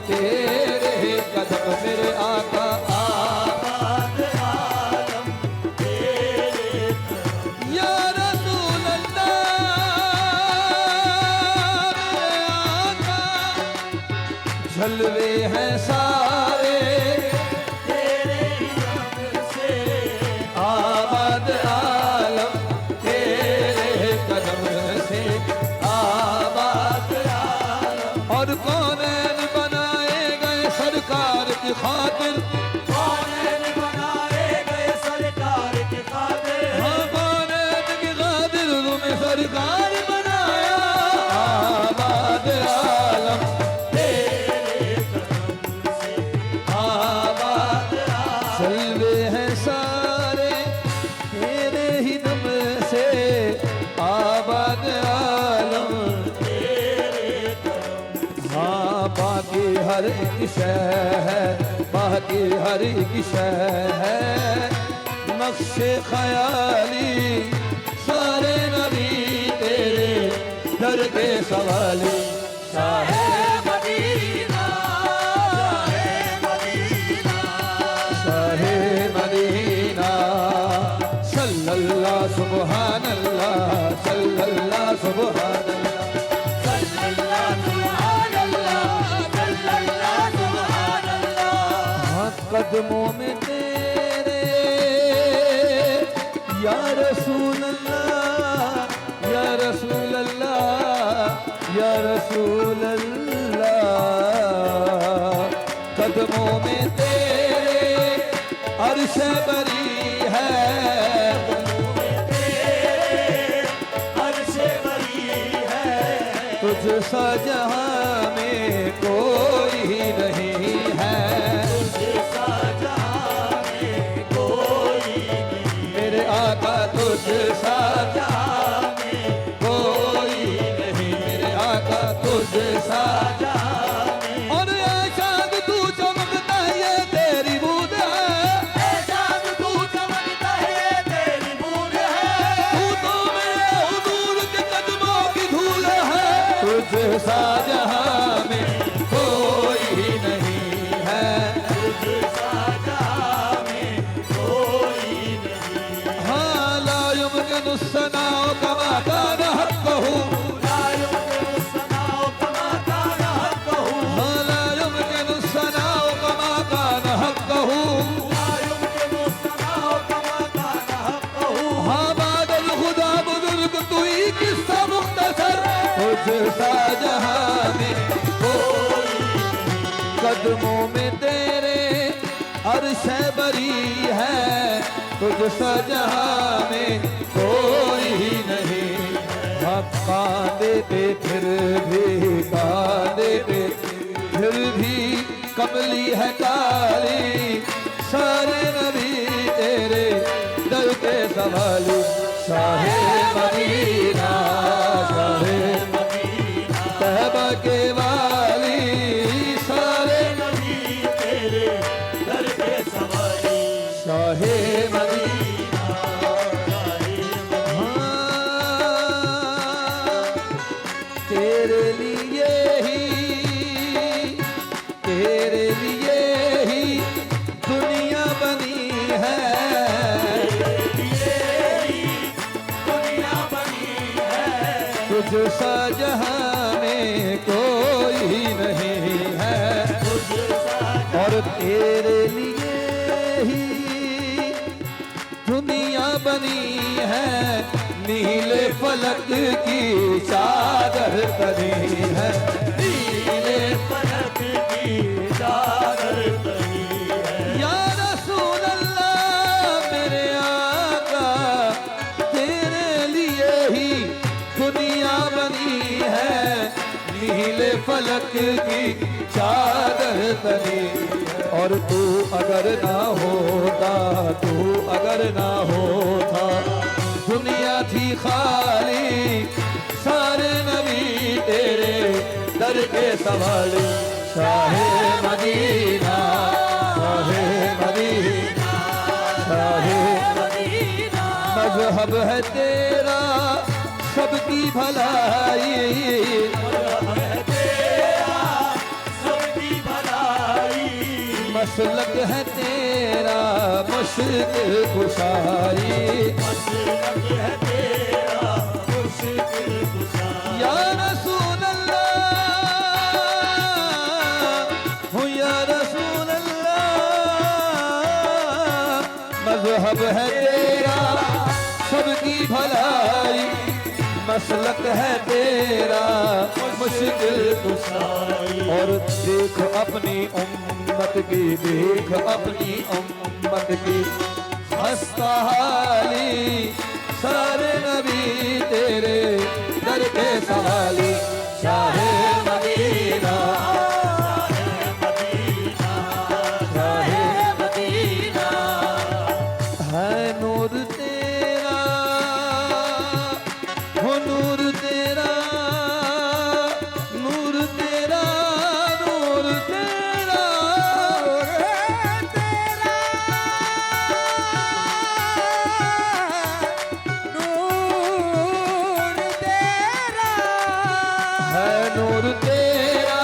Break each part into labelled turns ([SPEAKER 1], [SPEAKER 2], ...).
[SPEAKER 1] تیرے قدم میرے آقا
[SPEAKER 2] آباد عالم تیرے
[SPEAKER 1] یا رسول اللہ میرے آقا جلوے ہیں سارے
[SPEAKER 2] تیرے رب سے
[SPEAKER 1] آباد عالم تیرے قدم سے آباد
[SPEAKER 2] عالم
[SPEAKER 1] اور کونین بنائے گئے سرکار کی خاطر
[SPEAKER 2] کونین بنائے گئے سرکار کی خاطر
[SPEAKER 1] ہاں کونین کی خاطر تمہیں سرکار بنایا آباد عالم
[SPEAKER 2] تیرے قدم سے
[SPEAKER 1] آباد جلوے ہیں سارے تیرے ہی دم سے آباد عالم
[SPEAKER 2] تیرے قدم
[SPEAKER 1] ہاں باقی ہر ایک شے ہے باقی ہر ایک شے ہے نقش خیالی سارے نبی تیرے در کے سوالی شاہ
[SPEAKER 2] مدینہ مدینہ
[SPEAKER 1] شاہ مدینہ صلی اللہ سبحان اللہ صلی اللہ سبحان اللہ
[SPEAKER 2] صلی اللہ سبحان اللہ صلی اللہ سبحان اللہ
[SPEAKER 1] ہاں قدموں میں تیرے یا رسول اللہ یا رسول اللہ یا رسول اللہ قدموں میں تیرے عرش بری ہے
[SPEAKER 2] عرش بری ہے
[SPEAKER 1] تجھ سا جہاں میں کوئی نہیں ہے
[SPEAKER 2] جیسا جہاں میں کوئی نہیں
[SPEAKER 1] میرے آقا تجھ سا
[SPEAKER 2] جہاں میں
[SPEAKER 1] کوئی نہیں میرے آقا تجھ سا
[SPEAKER 2] جہاں میں
[SPEAKER 1] اور اے چاند تو چمکتا ہے یہ تیری بود ہے
[SPEAKER 2] اے چاند تو چمکتا ہے تیری بود ہے
[SPEAKER 1] تو میرے حضور کے قدموں کی دھول ہے تجھ سا جہاں میں کوئی نہیں ہے
[SPEAKER 2] جیسا جہاں میں کوئی نہیں
[SPEAKER 1] ہاں لا يمكن الثناء كما كان حقه
[SPEAKER 2] لا يمكن الثناء كما كان حقه
[SPEAKER 1] ہاں لا يمكن الثناء كما كان حقه
[SPEAKER 2] لا يمكن الثناء كما كان حقه
[SPEAKER 1] ہاں بعد الخدا بزرگ تو ہی قصہ مختصر تجھ سا جہاں میں قدموں میں تیرے عرش بری ہے تجھ سا جہاں میں کوئی نہیں ہم کاندے پھر بھی کملی ہے کالی سارے نبی تیرے در کے سوالی شاہ مدینہ شاہ طیبہ کے والی سارے
[SPEAKER 2] نبی تیرے در کے سوالی
[SPEAKER 1] شاہ مدینہ تیرے لیے ہی دنیا بنی ہے
[SPEAKER 2] دنیا بنی ہے
[SPEAKER 1] تجھ سا جہاں میں کوئی نہیں ہے اور تیرے لیے ہی دنیا بنی ہے نیلے فلک کی چادر تنی ہے
[SPEAKER 2] نیلے فلک کی چادر تنی ہے
[SPEAKER 1] یا رسول اللہ میرے آقا تیرے لیے ہی دنیا بنی ہے نیلے فلک کی چادر تنی اور تو اگر نہ ہوتا دنیا تھی خالی سارے نبی تیرے در کے سوالی شاہ مدینہ شاہ مدینہ شاہ
[SPEAKER 2] مدینہ
[SPEAKER 1] مذہب ہے تیرا سب کی بھلائی
[SPEAKER 2] ہے تیرا سب کی بھلائی
[SPEAKER 1] مسلک ہے تیرا مشکل کشائی
[SPEAKER 2] مسلک ہے تیرا مشکل کشائی
[SPEAKER 1] یا رسول اللہ ہوں یا رسول اللہ مذہب ہے تیرا سب کی بھلائی مسلک ہے تیرا مشکل کشائی اور دیکھ اپنی امت کی دیکھ اپنی امت کی خستہ حالی سارے نبی تیرے در کے سوالی شاہ مدینہ شاہ مدینہ ہے نور تیرا ہو نور تیرا نور تیرا نور تیرا ہے نور تیرا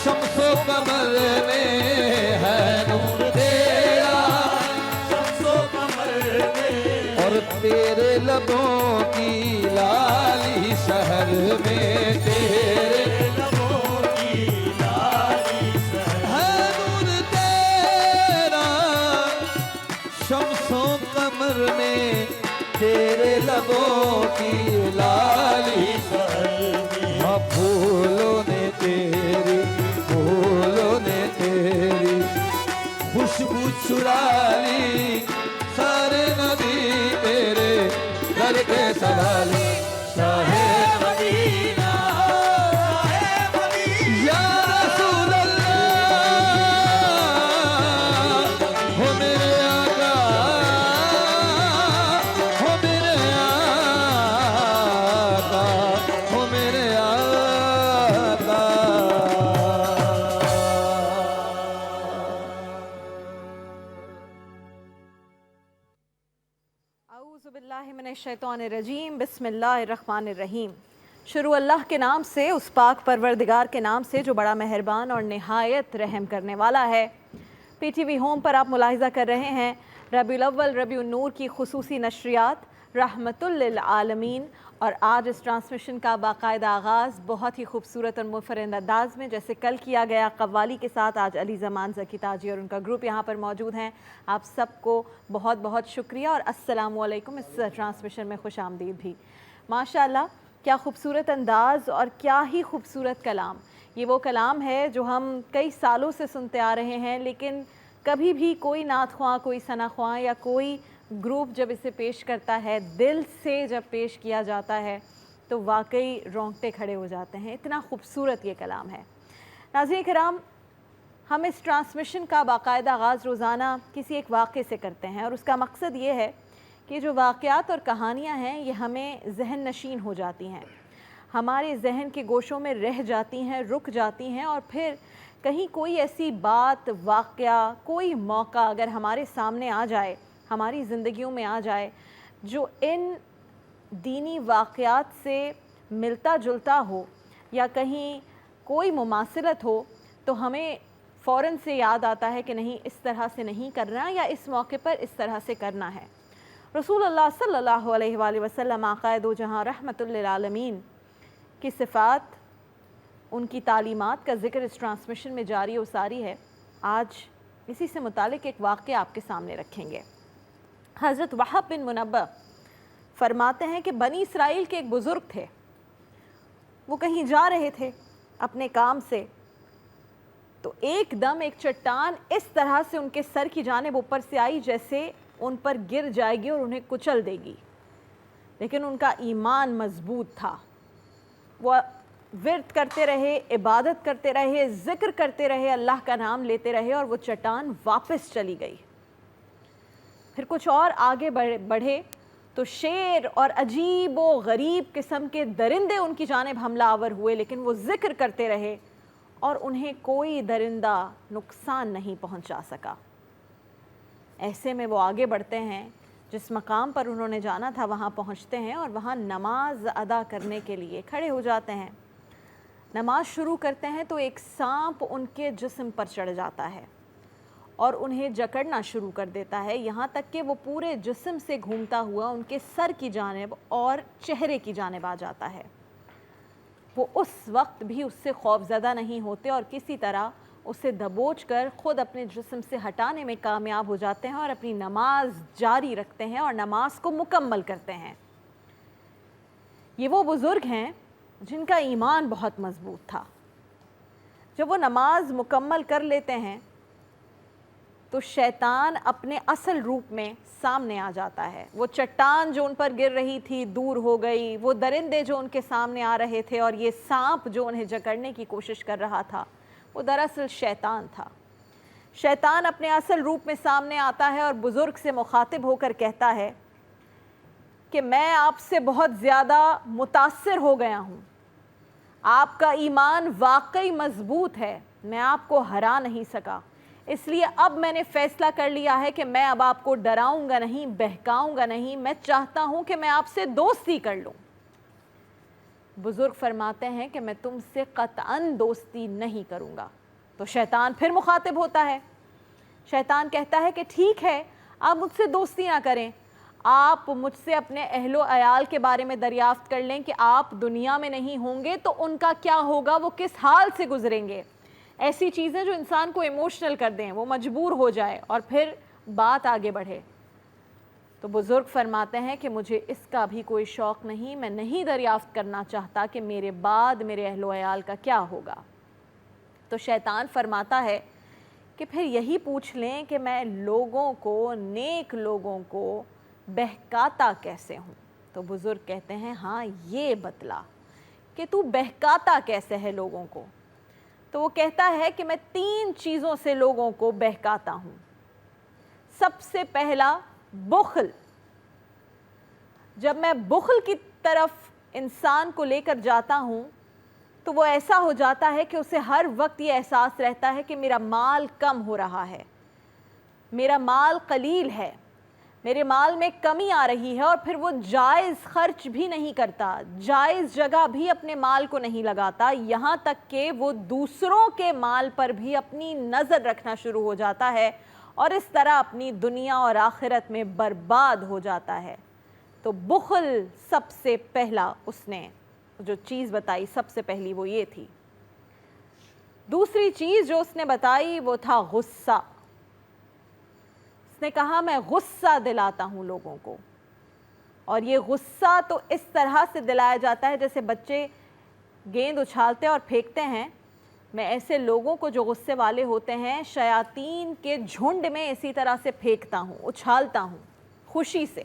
[SPEAKER 1] شمس و قمر میں ہے نور تیرا
[SPEAKER 2] شمس و قمر میں
[SPEAKER 1] اور تیرے لبوں کی لالی شہر میں تیرے
[SPEAKER 2] لبوں کی لالی سہر
[SPEAKER 1] ہے نور تیرا شمس و قمر میں تیرے لبوں کی لالی ہاں پھولوں نے تیری خوشبو چرا لی سارے نبی تیرے در کے سوالی شاہ
[SPEAKER 2] مدینہ
[SPEAKER 1] یا رسول اللہ ہو میرے آقا ہو میرے آقا ہو میرے آقا
[SPEAKER 3] اعوذ باللہ من الشیطان الرجیم بسم اللہ الرحمن الرحیم شروع اللہ کے نام سے اس پاک پروردگار کے نام سے جو بڑا مہربان اور نہایت رحم کرنے والا ہے۔ پی ٹی وی ہوم پر آپ ملاحظہ کر رہے ہیں ربیع الاول ربیع النور کی خصوصی نشریات رحمت للعالمین، اور آج اس ٹرانسمیشن کا باقاعدہ آغاز بہت ہی خوبصورت اور منفرد انداز میں جیسے کل کیا گیا قوالی کے ساتھ، آج علی زمان ذکی تاجی اور ان کا گروپ یہاں پر موجود ہیں۔ آپ سب کو بہت بہت شکریہ اور السلام علیکم، اس ٹرانسمیشن میں خوش آمدید بھی۔ ماشاءاللہ کیا خوبصورت انداز اور کیا ہی خوبصورت کلام۔ یہ وہ کلام ہے جو ہم کئی سالوں سے سنتے آ رہے ہیں، لیکن کبھی بھی کوئی نعت خواں، کوئی ثنا خواں یا کوئی گروپ جب اسے پیش کرتا ہے، دل سے جب پیش کیا جاتا ہے تو واقعی رونگٹے کھڑے ہو جاتے ہیں، اتنا خوبصورت یہ کلام ہے۔ ناظرین کرام، ہم اس ٹرانسمیشن کا باقاعدہ آغاز روزانہ کسی ایک واقعے سے کرتے ہیں، اور اس کا مقصد یہ ہے کہ جو واقعات اور کہانیاں ہیں یہ ہمیں ذہن نشین ہو جاتی ہیں، ہمارے ذہن کے گوشوں میں رہ جاتی ہیں، رک جاتی ہیں، اور پھر کہیں کوئی ایسی بات، واقعہ، کوئی موقع اگر ہمارے سامنے آ جائے، ہماری زندگیوں میں آ جائے جو ان دینی واقعات سے ملتا جلتا ہو یا کہیں کوئی مماثلت ہو، تو ہمیں فوراً سے یاد آتا ہے کہ نہیں، اس طرح سے نہیں کرنا یا اس موقع پر اس طرح سے کرنا ہے۔ رسول اللہ صلی اللہ علیہ وآلہ وسلم آقا دو جہاں رحمت للعالمین کی صفات، ان کی تعلیمات کا ذکر اس ٹرانسمیشن میں جاری و ساری ہے۔ آج اسی سے متعلق ایک واقعہ آپ کے سامنے رکھیں گے۔ حضرت وہب بن منبہ فرماتے ہیں کہ بنی اسرائیل کے ایک بزرگ تھے، وہ کہیں جا رہے تھے اپنے کام سے، تو ایک دم ایک چٹان اس طرح سے ان کے سر کی جانب اوپر سے آئی جیسے ان پر گر جائے گی اور انہیں کچل دے گی، لیکن ان کا ایمان مضبوط تھا۔ وہ ورد کرتے رہے، عبادت کرتے رہے، ذکر کرتے رہے، اللہ کا نام لیتے رہے، اور وہ چٹان واپس چلی گئی۔ پھر کچھ اور آگے بڑھے تو شیر اور عجیب و غریب قسم کے درندے ان کی جانب حملہ آور ہوئے، لیکن وہ ذکر کرتے رہے اور انہیں کوئی درندہ نقصان نہیں پہنچا سکا۔ ایسے میں وہ آگے بڑھتے ہیں، جس مقام پر انہوں نے جانا تھا وہاں پہنچتے ہیں، اور وہاں نماز ادا کرنے کے لیے کھڑے ہو جاتے ہیں۔ نماز شروع کرتے ہیں تو ایک سانپ ان کے جسم پر چڑھ جاتا ہے، اور انہیں جکڑنا شروع کر دیتا ہے، یہاں تک کہ وہ پورے جسم سے گھومتا ہوا ان کے سر کی جانب اور چہرے کی جانب آ جاتا ہے۔ وہ اس وقت بھی اس سے خوف زدہ نہیں ہوتے اور کسی طرح اسے دبوچ کر خود اپنے جسم سے ہٹانے میں کامیاب ہو جاتے ہیں اور اپنی نماز جاری رکھتے ہیں اور نماز کو مکمل کرتے ہیں۔ یہ وہ بزرگ ہیں جن کا ایمان بہت مضبوط تھا۔ جب وہ نماز مکمل کر لیتے ہیں تو شیطان اپنے اصل روپ میں سامنے آ جاتا ہے۔ وہ چٹان جو ان پر گر رہی تھی دور ہو گئی، وہ درندے جو ان کے سامنے آ رہے تھے اور یہ سانپ جو انہیں جکڑنے کی کوشش کر رہا تھا، وہ دراصل شیطان تھا۔ شیطان اپنے اصل روپ میں سامنے آتا ہے اور بزرگ سے مخاطب ہو کر کہتا ہے کہ میں آپ سے بہت زیادہ متاثر ہو گیا ہوں، آپ کا ایمان واقعی مضبوط ہے، میں آپ کو ہرا نہیں سکا، اس لیے اب میں نے فیصلہ کر لیا ہے کہ میں اب آپ کو ڈراؤں گا نہیں، بہکاؤں گا نہیں، میں چاہتا ہوں کہ میں آپ سے دوستی کر لوں۔ بزرگ فرماتے ہیں کہ میں تم سے قطعاً دوستی نہیں کروں گا۔ تو شیطان پھر مخاطب ہوتا ہے، شیطان کہتا ہے کہ ٹھیک ہے، آپ مجھ سے دوستی نہ کریں، آپ مجھ سے اپنے اہل و عیال کے بارے میں دریافت کر لیں کہ آپ دنیا میں نہیں ہوں گے تو ان کا کیا ہوگا، وہ کس حال سے گزریں گے، ایسی چیزیں جو انسان کو ایموشنل کر دیں، وہ مجبور ہو جائے اور پھر بات آگے بڑھے۔ تو بزرگ فرماتے ہیں کہ مجھے اس کا بھی کوئی شوق نہیں، میں نہیں دریافت کرنا چاہتا کہ میرے بعد میرے اہل و عیال کا کیا ہوگا۔ تو شیطان فرماتا ہے کہ پھر یہی پوچھ لیں کہ میں لوگوں کو، نیک لوگوں کو بہکاتا کیسے ہوں۔ تو بزرگ کہتے ہیں ہاں یہ بتلا کہ تو بہکاتا کیسے ہے لوگوں کو۔ تو وہ کہتا ہے کہ میں 3 چیزوں سے لوگوں کو بہکاتا ہوں۔ سب سے پہلا بخل، جب میں بخل کی طرف انسان کو لے کر جاتا ہوں تو وہ ایسا ہو جاتا ہے کہ اسے ہر وقت یہ احساس رہتا ہے کہ میرا مال کم ہو رہا ہے، میرا مال قلیل ہے، میرے مال میں کمی آ رہی ہے، اور پھر وہ جائز خرچ بھی نہیں کرتا، جائز جگہ بھی اپنے مال کو نہیں لگاتا، یہاں تک کہ وہ دوسروں کے مال پر بھی اپنی نظر رکھنا شروع ہو جاتا ہے اور اس طرح اپنی دنیا اور آخرت میں برباد ہو جاتا ہے۔ تو بخل سب سے پہلا اس نے جو چیز بتائی، سب سے پہلی وہ یہ تھی۔ دوسری چیز جو اس نے بتائی وہ تھا غصہ۔ اس نے کہا میں غصہ دلاتا ہوں لوگوں کو، اور یہ غصہ تو اس طرح سے دلایا جاتا ہے جیسے بچے گیند اچھالتے اور پھینکتے ہیں۔ میں ایسے لوگوں کو جو غصے والے ہوتے ہیں شیاطین کے جھنڈ میں اسی طرح سے پھینکتا ہوں، اچھالتا ہوں خوشی سے،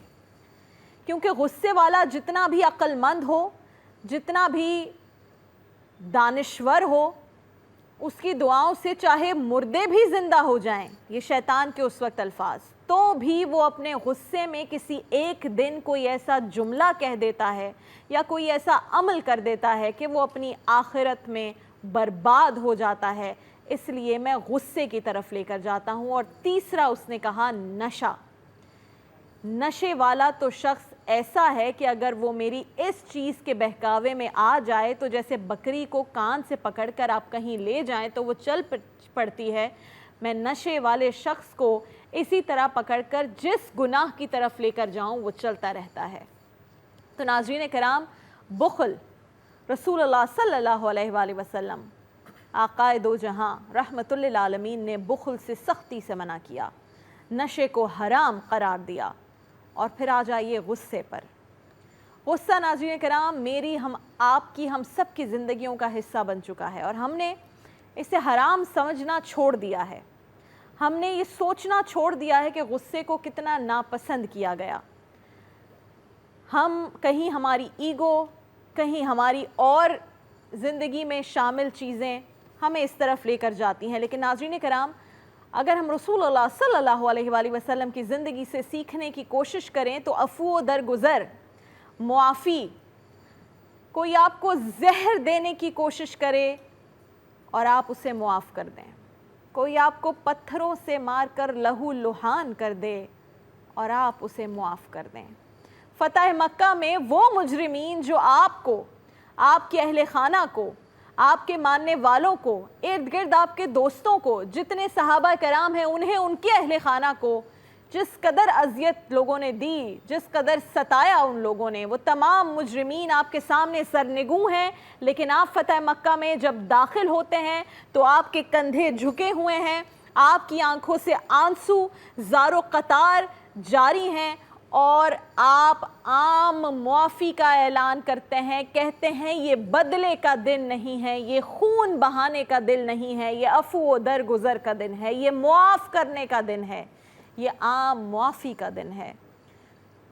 [SPEAKER 3] کیونکہ غصے والا جتنا بھی عقل مند ہو، جتنا بھی دانشور ہو، اس کی دعاؤں سے چاہے مردے بھی زندہ ہو جائیں، یہ شیطان کے اس وقت الفاظ، تو بھی وہ اپنے غصے میں کسی ایک دن کوئی ایسا جملہ کہہ دیتا ہے یا کوئی ایسا عمل کر دیتا ہے کہ وہ اپنی آخرت میں برباد ہو جاتا ہے۔ اس لیے میں غصے کی طرف لے کر جاتا ہوں۔ اور تیسرا اس نے کہا نشہ۔ نشے والا تو شخص ایسا ہے کہ اگر وہ میری اس چیز کے بہکاوے میں آ جائے تو جیسے بکری کو کان سے پکڑ کر آپ کہیں لے جائیں تو وہ چل پڑتی ہے، میں نشے والے شخص کو اسی طرح پکڑ کر جس گناہ کی طرف لے کر جاؤں وہ چلتا رہتا ہے۔ تو ناظرین کرام، بخل رسول اللہ صلی اللہ علیہ وآلہ وسلم آقائے دو جہاں رحمت للعالمین نے بخل سے سختی سے منع کیا، نشے کو حرام قرار دیا۔ اور پھر آ جائیے غصے پر۔ غصہ ناظرین کرام میری، ہم آپ کی، ہم سب کی زندگیوں کا حصہ بن چکا ہے، اور ہم نے اسے حرام سمجھنا چھوڑ دیا ہے۔ ہم نے یہ سوچنا چھوڑ دیا ہے کہ غصے کو کتنا ناپسند کیا گیا۔ ہم کہیں ہماری ایگو، کہیں ہماری اور زندگی میں شامل چیزیں ہمیں اس طرف لے کر جاتی ہیں۔ لیکن ناظرین کرام، اگر ہم رسول اللہ صلی اللہ علیہ وآلہ وسلم کی زندگی سے سیکھنے کی کوشش کریں تو عفو و درگزر، معافی، کوئی آپ کو زہر دینے کی کوشش کرے اور آپ اسے معاف کر دیں، کوئی آپ کو پتھروں سے مار کر لہو لہان کر دے اور آپ اسے معاف کر دیں۔ فتح مکہ میں وہ مجرمین جو آپ کو، آپ کے اہل خانہ کو، آپ کے ماننے والوں کو، ارد گرد آپ کے دوستوں کو، جتنے صحابہ کرام ہیں انہیں، ان کے اہل خانہ کو جس قدر اذیت لوگوں نے دی، جس قدر ستایا ان لوگوں نے، وہ تمام مجرمین آپ کے سامنے سرنگوں ہیں. لیکن آپ فتح مکہ میں جب داخل ہوتے ہیں تو آپ کے کندھے جھکے ہوئے ہیں، آپ کی آنکھوں سے آنسو زار و قطار جاری ہیں، اور آپ عام معافی کا اعلان کرتے ہیں، کہتے ہیں یہ بدلے کا دن نہیں ہے، یہ خون بہانے کا دن نہیں ہے، یہ عفو و درگزر کا دن ہے، یہ معاف کرنے کا دن ہے، یہ عام معافی کا دن ہے.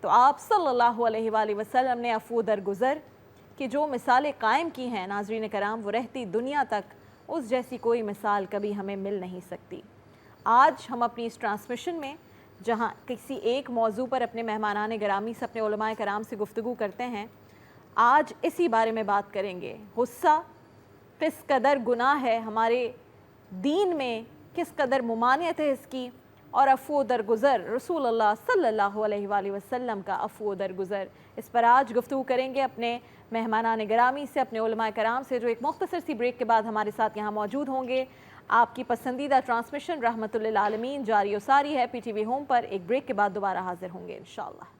[SPEAKER 3] تو آپ صلی اللہ علیہ وآلہ وسلم نے عفو و درگزر کی جو مثالیں قائم کی ہیں ناظرین کرام، وہ رہتی دنیا تک اس جیسی کوئی مثال کبھی ہمیں مل نہیں سکتی. آج ہم اپنی اس ٹرانسمیشن میں جہاں کسی ایک موضوع پر اپنے مہمانان گرامی سے، اپنے علماء کرام سے گفتگو کرتے ہیں، آج اسی بارے میں بات کریں گے. غصہ کس قدر گناہ ہے ہمارے دین میں، کس قدر ممانعت ہے اس کی، اور عفو و درگزر، رسول اللہ صلی اللہ علیہ وآلہ وسلم کا عفو و درگزر، اس پر آج گفتگو کریں گے اپنے مہمانان گرامی سے، اپنے علماء کرام سے، جو ایک مختصر سی بریک کے بعد ہمارے ساتھ یہاں موجود ہوں گے. آپ کی پسندیدہ ٹرانسمیشن رحمت للعالمین جاری و ساری ہے PTV ہوم پر. ایک بریک کے بعد دوبارہ حاضر ہوں گے انشاءاللہ.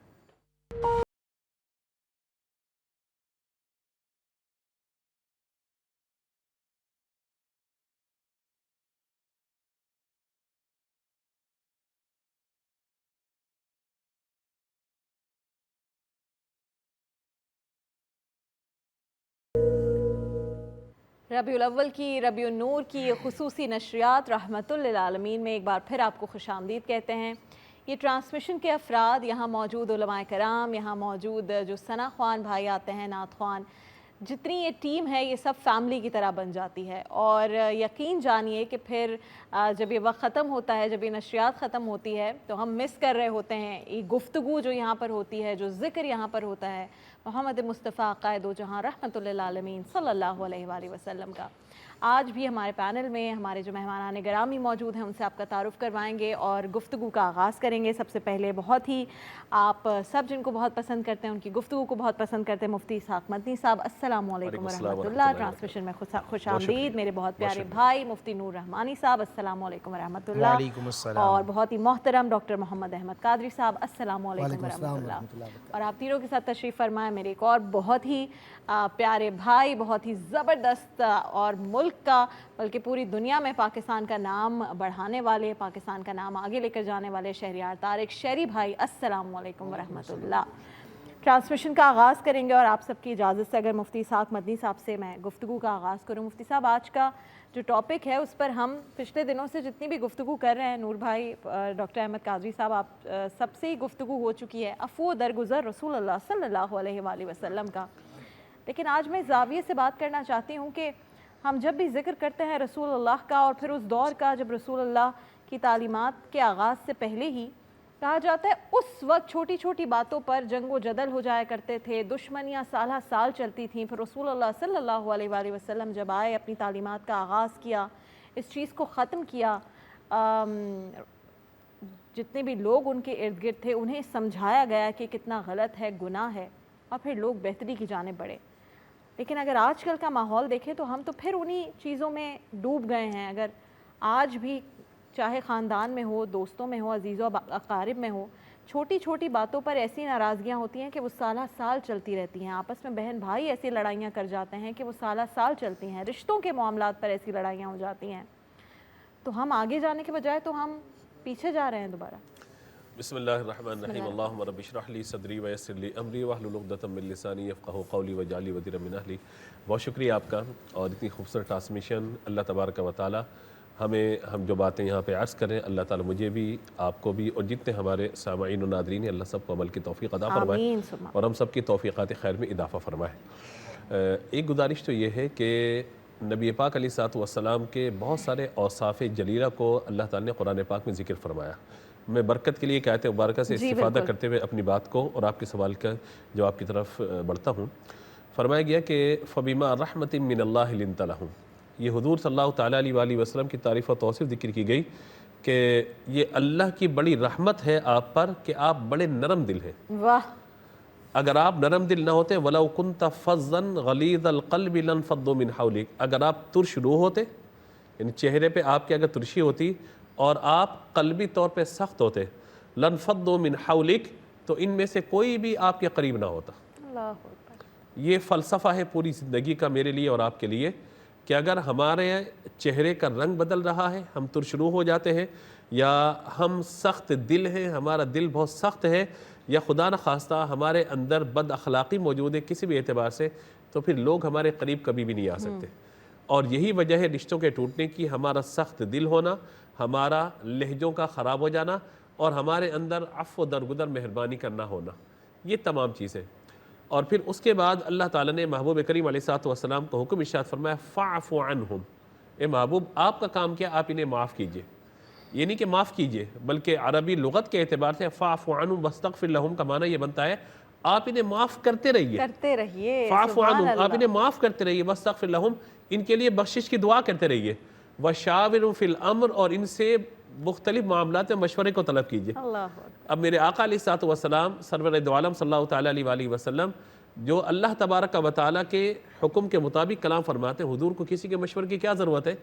[SPEAKER 3] ربیع الاول کی، ربیع النور کی خصوصی نشریات رحمت للعالمین میں ایک بار پھر آپ کو خوش آمدید کہتے ہیں. یہ ٹرانسمیشن کے افراد، یہاں موجود علماء کرام، یہاں موجود جو ثنا خوان بھائی آتے ہیں، نعت خوان، جتنی یہ ٹیم ہے یہ سب فیملی کی طرح بن جاتی ہے. اور یقین جانیے کہ پھر جب یہ وقت ختم ہوتا ہے، جب یہ نشریات ختم ہوتی ہے، تو ہم مس کر رہے ہوتے ہیں یہ گفتگو جو یہاں پر ہوتی ہے، جو ذکر یہاں پر ہوتا ہے محمد مصطفیٰ قائد دو جہاں رحمت للعالمین صلی اللہ علیہ وآلہ وسلم کا. آج بھی ہمارے پینل میں ہمارے جو مہمانان گرامی موجود ہیں ان سے آپ کا تعارف کروائیں گے اور گفتگو کا آغاز کریں گے. سب سے پہلے بہت ہی آپ سب جن کو بہت پسند کرتے ہیں، ان کی گفتگو کو بہت پسند کرتے ہیں، مفتی اسحاق مدنی صاحب، السلام علیکم ورحمۃ اللہ. ٹرانسمیشن میں خوش آمدید. میرے بہت پیارے بھائی مفتی نور رحمانی صاحب، السلام علیکم ورحمۃ اللہ. اور بہت ہی محترم ڈاکٹر محمد احمد قادری صاحب، السلام علیکم ورحمۃ اللہ. اور آپ تینوں کے ساتھ تشریف فرمائے میرے ایک اور بہت ہی پیارے بھائی، بہت ہی زبردست اور ملک کا بلکہ پوری دنیا میں پاکستان کا نام بڑھانے والے، پاکستان کا نام آگے لے کر جانے والے شہریار طارق شہری بھائی، السلام علیکم ورحمۃ اللہ. ٹرانسمیشن کا آغاز کریں گے اور آپ سب کی اجازت سے اگر مفتی اسحاق مدنی صاحب سے میں گفتگو کا آغاز کروں. مفتی صاحب، آج کا جو ٹاپک ہے اس پر ہم پچھلے دنوں سے جتنی بھی گفتگو کر رہے ہیں، نور بھائی، ڈاکٹر احمد قادری صاحب، آپ سب سے ہی گفتگو ہو چکی ہے عفو و درگزر رسول اللہ صلی اللہ علیہ وآلہ وسلم کا. لیکن آج میں زاویے سے بات کرنا چاہتی ہوں کہ ہم جب بھی ذکر کرتے ہیں رسول اللہ کا، اور پھر اس دور کا جب رسول اللہ کی تعلیمات کے آغاز سے پہلے ہی کہا جاتا ہے اس وقت چھوٹی چھوٹی باتوں پر جنگ و جدل ہو جایا کرتے تھے، دشمنیاں سالہ سال چلتی تھیں. پھر رسول اللہ صلی اللہ علیہ وآلہ وسلم جب آئے، اپنی تعلیمات کا آغاز کیا، اس چیز کو ختم کیا، جتنے بھی لوگ ان کے ارد گرد تھے انہیں سمجھایا گیا کہ کتنا غلط ہے، گناہ ہے، اور پھر لوگ بہتری کی جانب بڑھے. لیکن اگر آج کل کا ماحول دیکھیں تو ہم تو پھر انہی چیزوں میں ڈوب گئے ہیں. اگر آج بھی چاہے خاندان میں ہو، دوستوں میں ہو، عزیز و اقارب میں ہو، چھوٹی چھوٹی باتوں پر ایسی ناراضگیاں ہوتی ہیں کہ وہ سالہ سال چلتی رہتی ہیں. آپس میں بہن بھائی ایسی لڑائیاں کر جاتے ہیں کہ وہ سالہ سال چلتی ہیں. رشتوں کے معاملات پر ایسی لڑائیاں ہو جاتی ہیں. تو ہم آگے جانے کے بجائے تو ہم پیچھے جا رہے ہیں دوبارہ.
[SPEAKER 4] بسم اللہ الرحمن الرحیم. اللہم رب اشرح لی صدری ویسر لی امری واحلل عقدۃ من لسانی یفقہوا قولی واجعل لی وزیرا من اہلی. بہت شکریہ آپ کا، اور اتنی خوبصورت ٹرانسمیشن. اللہ تبارک و تعالی ہم جو باتیں یہاں پہ عرض کریں، اللہ تعالی مجھے بھی، آپ کو بھی، اور جتنے ہمارے سامعین و ناظرین ہیں، اللہ سب کو عمل کی توفیق عطا فرمائے اور ہم سب کی توفیقات خیر میں اضافہ فرمائے. ایک گزارش تو یہ ہے کہ نبی پاک علیہ الصلوۃ والسلام کے بہت سارے اوصاف جلیلہ کو اللہ تعالی نے قرآن پاک میں ذکر فرمایا. میں برکت کے لیے ایک آیت مبارکہ سے استفادہ کرتے ہوئے اپنی بات کو اور آپ کے سوال کا جواب کی طرف بڑھتا ہوں. فرمایا گیا کہ فَبِمَا رَحْمَةٍ مِّنَ اللَّهِ لِنْتَ لَهُمْ. یہ حضور صلی اللہ تعالیٰ علیہ وآلہ وسلم کی تعریف و توصیف ذکر کی گئی کہ یہ اللہ کی بڑی رحمت ہے آپ پر کہ آپ بڑے نرم دل ہیں.
[SPEAKER 3] واہ.
[SPEAKER 4] اگر آپ نرم دل نہ ہوتے وَلَوْ كُنْتَ فَظًّا غَلِيظَ الْقَلْبِ لَانْفَضُّوا مِنْ حَوْلِكَ، اگر آپ ترش روح ہوتے، یعنی چہرے پہ آپ کے اگر ترشی ہوتی اور آپ قلبی طور پہ سخت ہوتے، لَانْفَضُّوا مِنْ حَوْلِكَ، تو ان میں سے کوئی بھی آپ کے قریب نہ ہوتا۔
[SPEAKER 3] اللہ اکبر۔
[SPEAKER 4] یہ فلسفہ ہے پوری زندگی کا میرے لیے اور آپ کے لیے، کہ اگر ہمارے چہرے کا رنگ بدل رہا ہے، ہم ترش روح ہو جاتے ہیں، یا ہم سخت دل ہیں، ہمارا دل بہت سخت ہے، یا خدا نخواستہ ہمارے اندر بد اخلاقی موجود ہے کسی بھی اعتبار سے، تو پھر لوگ ہمارے قریب کبھی بھی نہیں آ سکتے۔ اور یہی وجہ ہے رشتوں کے ٹوٹنے کی، ہمارا سخت دل ہونا، ہمارا لہجوں کا خراب ہو جانا، اور ہمارے اندر عفو و درگزر مہربانی کرنا ہونا، یہ تمام چیزیں۔ اور پھر اس کے بعد اللہ تعالیٰ نے محبوب کریم علیہ الصلوۃ والسلام کو حکم ارشاد فرمایا فَاعْفُ عَنْهُمْ، اے محبوب آپ کا کام کیا، آپ انہیں معاف کیجئے۔ یہ نہیں کہ معاف کیجئے، بلکہ عربی لغت کے اعتبار سے فَاعْفُ عَنْهُمْ وَاسْتَغْفِرْ لَهُمْ کا معنی یہ بنتا ہے آپ انہیں معاف کرتے رہیے،
[SPEAKER 3] کرتے رہیے،
[SPEAKER 4] فَاعْفُ
[SPEAKER 3] سبحان
[SPEAKER 4] عَنْهُمْ، آپ
[SPEAKER 3] اللہ۔
[SPEAKER 4] انہیں معاف کرتے رہیے، وَاسْتَغْفِرْ لَهُمْ، ان کے لیے بخشش کی دعا کرتے رہیے، وَشَاوِرْهُمْ فِي الْأَمْرِ، اور ان سے مختلف معاملات میں مشورے کو طلب کیجئے۔
[SPEAKER 3] اللہ اکبر۔
[SPEAKER 4] اب میرے آقا علیہ الصلوۃ والسلام سرور دو عالم صلی اللہ تعالیٰ علیہ وآلہ وسلم جو اللہ تبارک و تعالیٰ کے حکم کے مطابق کلام فرماتے ہیں، حضور کو کسی کے مشورے کی کیا ضرورت ہے؟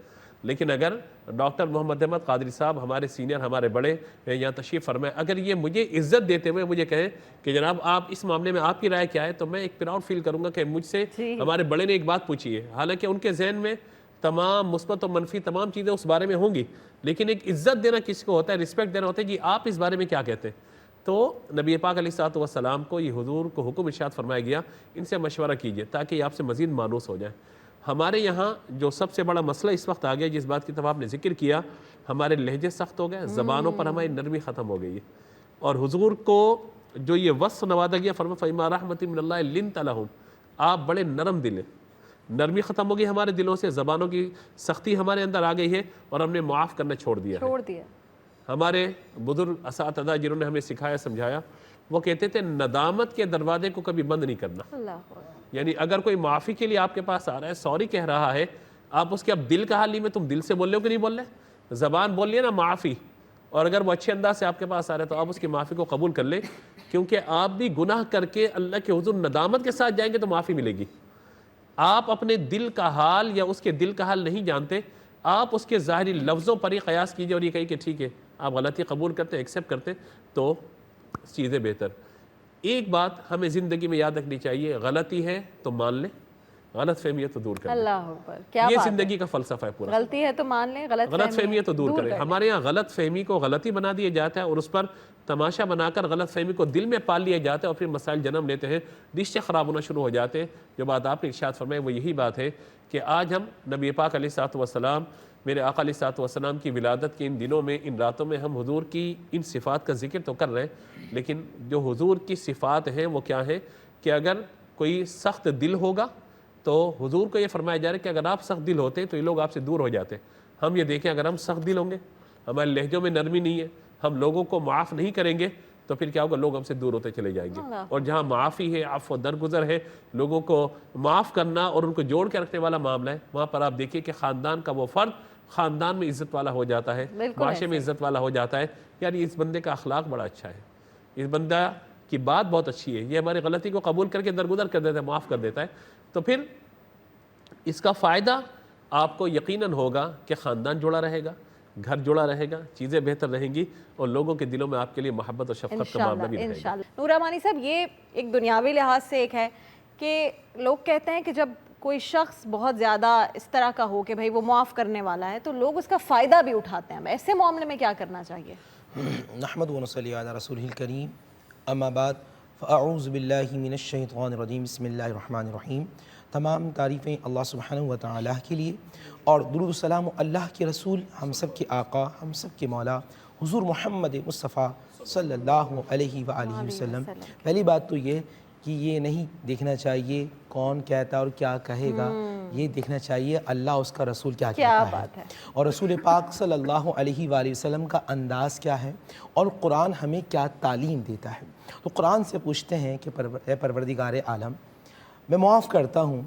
[SPEAKER 4] لیکن اگر ڈاکٹر محمد احمد قادری صاحب ہمارے سینئر، ہمارے بڑے یہاں تشریف فرمائے، اگر یہ مجھے عزت دیتے ہوئے مجھے کہیں کہ جناب آپ اس معاملے میں آپ کی رائے کیا ہے، تو میں ایک پراؤڈ فیل کروں گا کہ مجھ سے ہمارے بڑے نے ایک بات پوچھی ہے، حالانکہ ان کے ذہن میں تمام مثبت و منفی تمام چیزیں اس بارے میں ہوں گی، لیکن ایک عزت دینا کسی کو ہوتا ہے، رسپیکٹ دینا ہوتا ہے، جی آپ اس بارے میں کیا کہتے ہیں؟ تو نبی پاک علیہ الصلوۃ والسلام کو یہ حضور کو حکم ارشاد فرمایا گیا ان سے مشورہ کیجئے تاکہ یہ آپ سے مزید مانوس ہو جائیں۔ ہمارے یہاں جو سب سے بڑا مسئلہ اس وقت آ گیا، جس بات کی طرف آپ نے ذکر کیا، ہمارے لہجے سخت ہو گئے، زبانوں پر ہماری نرمی ختم ہو گئی ہے، اور حضور کو جو یہ وصف نوازا گیا فرمایا فَإِمَّا رَحْمَةٍ مِّنَ اللَّهِ لِنْتَ لَهُمْ، آپ بڑے نرم دل ہیں، نرمی ختم ہو گئی ہمارے دلوں سے، زبانوں کی سختی ہمارے اندر آ گئی ہے، اور ہم نے معاف کرنا چھوڑ دیا ہے۔ ہمارے بزرگ اساتذہ جنہوں نے ہمیں سکھایا سمجھایا، وہ کہتے تھے ندامت کے دروازے کو کبھی بند نہیں کرنا، یعنی اگر کوئی معافی کے لیے آپ کے پاس آ رہا ہے، سوری کہہ رہا ہے، آپ اس کے اب دل کا حال نہیں میں تم دل سے بول رہے ہو کہ نہیں بول رہے، زبان بول لیے نا معافی، اور اگر وہ اچھے انداز سے آپ کے پاس آ رہا ہے تو آپ اس کی معافی کو قبول کر لیں، کیونکہ آپ بھی گناہ کر کے اللہ کے حضور ندامت کے ساتھ جائیں گے تو معافی ملے گی۔ آپ اپنے دل کا حال یا اس کے دل کا حال نہیں جانتے، آپ اس کے ظاہری لفظوں پر ہی قیاس کیجئے اور یہ کہیں کہ ٹھیک ہے آپ غلطی قبول کرتے ایکسیپٹ کرتے تو چیزیں بہتر۔ ایک بات ہمیں زندگی میں یاد رکھنی چاہیے، غلطی ہے تو مان لیں، غلط فہمی ہے تو دور کریں،
[SPEAKER 3] اللہ اکبر، کیا
[SPEAKER 4] یہ
[SPEAKER 3] بات ہے،
[SPEAKER 4] زندگی کا فلسفہ ہے پورا۔
[SPEAKER 3] غلطی ہے تو مان لیں،
[SPEAKER 4] غلط فہمی ہے تو دور کریں۔ ہمارے یہاں غلط فہمی کو غلطی بنا دیا جاتا ہے اور اس پر تماشا بنا کر غلط فہمی کو دل میں پال لیا جاتا ہے، اور پھر مسائل جنم لیتے ہیں، رشتے خراب ہونا شروع ہو جاتے ہیں۔ جو بات آپ نے ارشاد فرمائی وہ یہی بات ہے کہ آج ہم نبی پاک علیہ الصلوۃ والسلام، میرے آقا علیہ الصلوۃ والسلام کی ولادت کے ان دنوں میں، ان راتوں میں ہم حضور کی ان صفات کا ذکر تو کر رہے ہیں، لیکن جو حضور کی صفات ہیں وہ کیا ہیں کہ اگر کوئی سخت دل ہوگا تو حضور کو یہ فرمایا جا رہا ہے کہ اگر آپ سخت دل ہوتے تو یہ لوگ آپ سے دور ہو جاتے۔ ہم یہ دیکھیں اگر ہم سخت دل ہوں گے، ہمارے لہجوں میں نرمی نہیں ہے، ہم لوگوں کو معاف نہیں کریں گے تو پھر کیا ہوگا، لوگ ہم سے دور ہوتے چلے جائیں گے۔ اور جہاں معافی ہے، عفو و درگزر ہے، لوگوں کو معاف کرنا اور ان کو جوڑ کے رکھنے والا معاملہ ہے، وہاں پر آپ دیکھیے کہ خاندان کا وہ فرد خاندان میں عزت والا ہو جاتا ہے، معاشرے میں عزت والا ہو جاتا ہے، یعنی اس بندے کا اخلاق بڑا اچھا ہے، اس بندہ کی بات بہت اچھی ہے، یہ ہماری غلطی کو قبول کر کے درگزر کر دیتا ہے، معاف کر دیتا ہے، تو پھر اس کا فائدہ آپ کو یقیناً ہوگا کہ خاندان جڑا رہے گا، گھر جڑا رہے گا، چیزیں بہتر رہیں گی، اور لوگوں کے دلوں میں آپ کے لیے محبت اور شفقت کا معاملہ بھی رہے گا۔
[SPEAKER 3] نور رحمانی صاحب، یہ ایک دنیاوی لحاظ سے ایک ہے کہ لوگ کہتے ہیں کہ جب کوئی شخص بہت زیادہ اس طرح کا ہو کہ بھائی وہ معاف کرنے والا ہے تو لوگ اس کا فائدہ بھی اٹھاتے ہیں، ایسے معاملے میں کیا کرنا چاہیے؟
[SPEAKER 2] نحمد و نصلی علی رسولہ الکریم، اما بعد فاعوذ باللہ من الشیطان الرجیم، بسم اللہ الرحمن الرحیم۔ تمام تعریفیں اللہ سبحانہ و تعالیٰ کے لیے، اور درود و سلام اللہ کے رسول، ہم سب کے آقا، ہم سب کے مولا حضور محمد مصطفیٰ صلی اللہ علیہ وآلہ وسلم۔ پہلی بات تو یہ کہ یہ نہیں دیکھنا چاہیے کون کہتا اور کیا کہے گا، یہ دیکھنا چاہیے اللہ اس کا رسول کیا کہتا ہے، اور رسول پاک صلی اللہ علیہ وآلہ وسلم کا انداز کیا ہے، اور قرآن ہمیں کیا تعلیم دیتا ہے۔ تو قرآن سے پوچھتے ہیں کہ اے پروردگار عالم، میں معاف کرتا ہوں